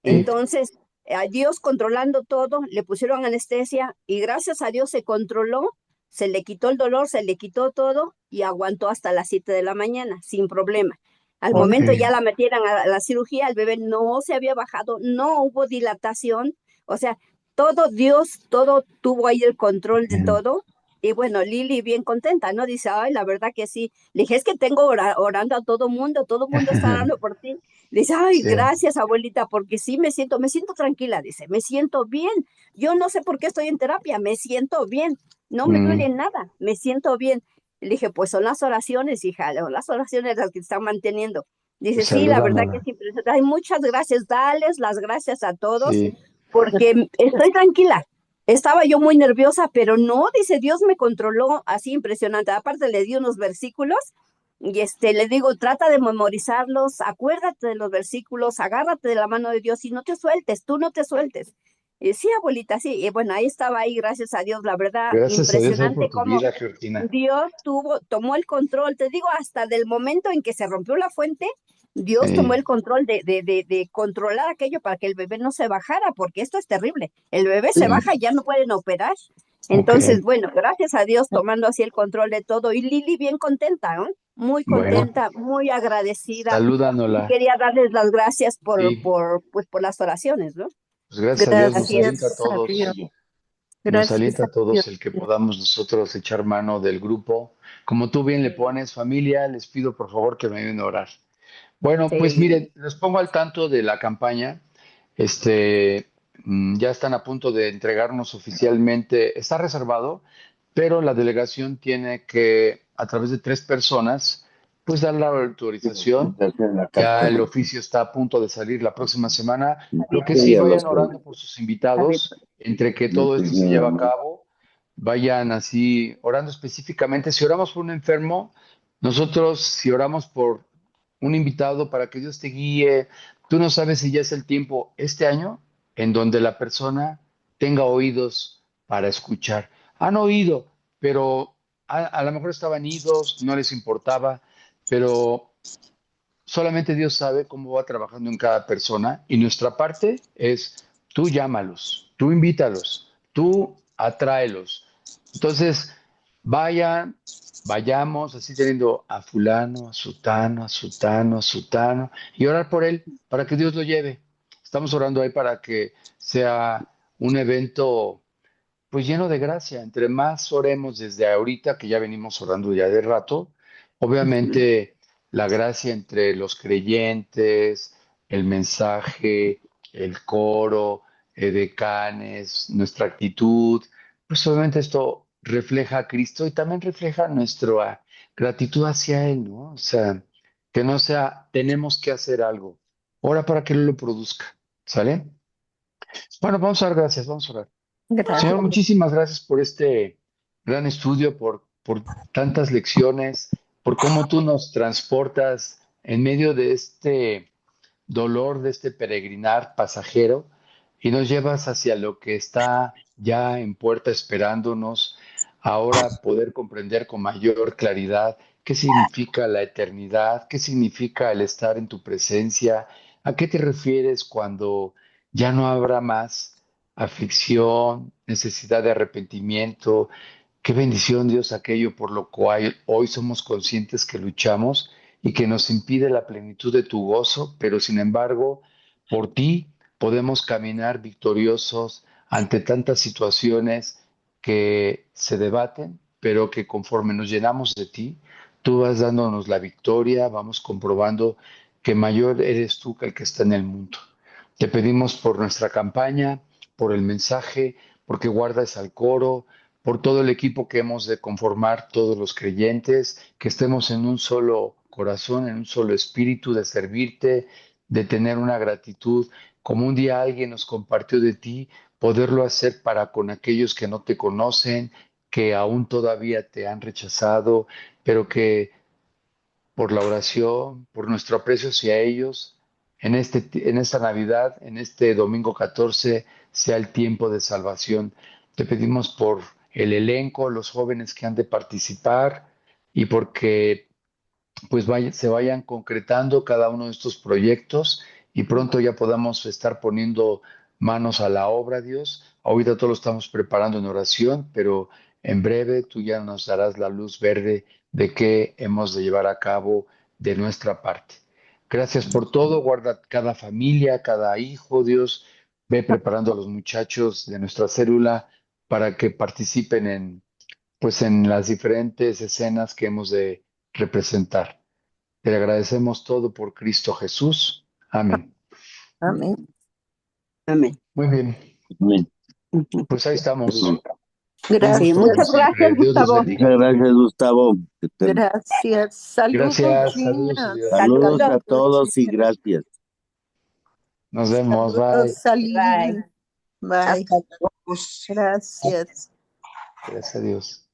sí. Entonces, a Dios controlando todo, le pusieron anestesia y gracias a Dios se controló, se le quitó el dolor, se le quitó todo y aguantó hasta las 7 de la mañana sin problema. Al Ok. momento ya la metieron a la cirugía, el bebé no se había bajado, no hubo dilatación, o sea, todo Dios, todo tuvo ahí el control de Mm, todo Y bueno, Lili bien contenta, ¿no? Dice, ay, la verdad que sí. Le dije, es que tengo orando a todo mundo está orando por ti. Le dice, ay, Sí. gracias, abuelita, porque sí me siento tranquila, dice, me siento bien. Yo no sé por qué estoy en terapia, me siento bien. No me Mm, duele nada, me siento bien. Le dije, pues son las oraciones, hija, son las oraciones las que te están manteniendo. Dice, pues sí, la verdad que salúdanosla. sí, pero hay muchas gracias, dales las gracias a todos, Sí, porque estoy tranquila. Estaba yo muy nerviosa, pero no, dice, Dios me controló así impresionante. Aparte le di unos versículos y le digo, trata de memorizarlos, acuérdate de los versículos, agárrate de la mano de Dios y no te sueltes, tú no te sueltes. Y sí, abuelita, sí. Y bueno, ahí estaba ahí, gracias a Dios, la verdad, gracias a Dios por impresionante tu cómo vida, Georgina. Dios tomó el control, te digo, hasta del momento en que se rompió la fuente, Dios tomó Sí, el control de controlar aquello para que el bebé no se bajara, porque esto es terrible. El bebé se sí. baja y ya no pueden operar. Ok, Entonces, bueno, gracias a Dios tomando así el control de todo. Y Lili bien contenta, ¿no? Muy bueno, contenta, muy agradecida. Y salúdanosla. quería darles las gracias Sí, pues, por las oraciones, ¿no? pues gracias a Dios nos Así alienta a es. Gracias a Dios, todos. Nos gracias alienta a a todos Dios. el que podamos nosotros echar mano del grupo. Como tú bien le pones, familia, les pido por favor que me ayuden a orar. Bueno, pues Sí. miren, les pongo al tanto de la campaña. Este, ya están a punto de entregarnos oficialmente. Está reservado, pero la delegación tiene que, a través de 3 personas, pues dar la autorización. Ya el oficio está a punto de salir la próxima semana. Lo que sí, vayan orando por sus invitados, entre que todo esto se lleva a cabo. Vayan así orando específicamente. Si oramos por un enfermo, nosotros, si oramos por un invitado para que Dios te guíe, tú no sabes si ya es el tiempo este año en donde la persona tenga oídos para escuchar. Han oído, pero a lo mejor estaban idos, no les importaba, pero solamente Dios sabe cómo va trabajando en cada persona y nuestra parte es tú llámalos, tú invítalos, tú atráelos. Entonces, vayan, vayamos así teniendo a fulano, a sutano, a sutano, a sutano y orar por él para que Dios lo lleve. Estamos orando ahí para que sea un evento pues lleno de gracia. Entre más oremos desde ahorita, que ya venimos orando ya de rato, obviamente la gracia entre los creyentes, el mensaje, el coro, decanes, nuestra actitud, pues obviamente esto refleja a Cristo y también refleja nuestra gratitud hacia Él, ¿no? O sea, que no sea, tenemos que hacer algo. Ora para que Él lo produzca, ¿sale? Bueno, vamos a dar gracias, vamos a orar. Gracias. Señor, muchísimas gracias por este gran estudio, por tantas lecciones, por cómo tú nos transportas en medio de este dolor, de este peregrinar pasajero y nos llevas hacia lo que está ya en puerta esperándonos, ahora poder comprender con mayor claridad qué significa la eternidad, qué significa el estar en tu presencia, a qué te refieres cuando ya no habrá más aflicción, necesidad de arrepentimiento. Qué bendición, Dios, aquello por lo cual hoy somos conscientes que luchamos y que nos impide la plenitud de tu gozo, pero sin embargo, por ti podemos caminar victoriosos ante tantas situaciones que se debaten, pero que conforme nos llenamos de ti, tú vas dándonos la victoria, vamos comprobando que mayor eres tú que el que está en el mundo. Te pedimos por nuestra campaña, por el mensaje, porque guardas al coro, por todo el equipo que hemos de conformar todos los creyentes, que estemos en un solo corazón, en un solo espíritu de servirte, de tener una gratitud, como un día alguien nos compartió de ti, poderlo hacer para con aquellos que no te conocen, que aún todavía te han rechazado, pero que por la oración, por nuestro aprecio hacia ellos, en esta Navidad, en este domingo 14, sea el tiempo de salvación. Te pedimos por el elenco, los jóvenes que han de participar y porque pues se vayan concretando cada uno de estos proyectos y pronto ya podamos estar poniendo manos a la obra, Dios. Ahorita todo lo estamos preparando en oración, pero en breve tú ya nos darás la luz verde de qué hemos de llevar a cabo de nuestra parte. Gracias por todo, guarda cada familia, cada hijo, Dios. Ve preparando a los muchachos de nuestra célula para que participen pues en las diferentes escenas que hemos de representar. Te agradecemos todo por Cristo Jesús. Amén. Amén. Amén. Muy bien, Amén. Ujú. pues ahí estamos. Amén. Un Gracias. Sí, gusto como muchas siempre. gracias, Dios les Gustavo. bendiga. Muchas gracias, Gustavo. Gracias. Saludos, Gracias, saludos y Gina. Dios. Saludos a Saludos. todos y Gina. gracias. Nos vemos, Saludos, bye. Salim. Bye. Bye. Hasta luego. Gracias. Gracias a Dios.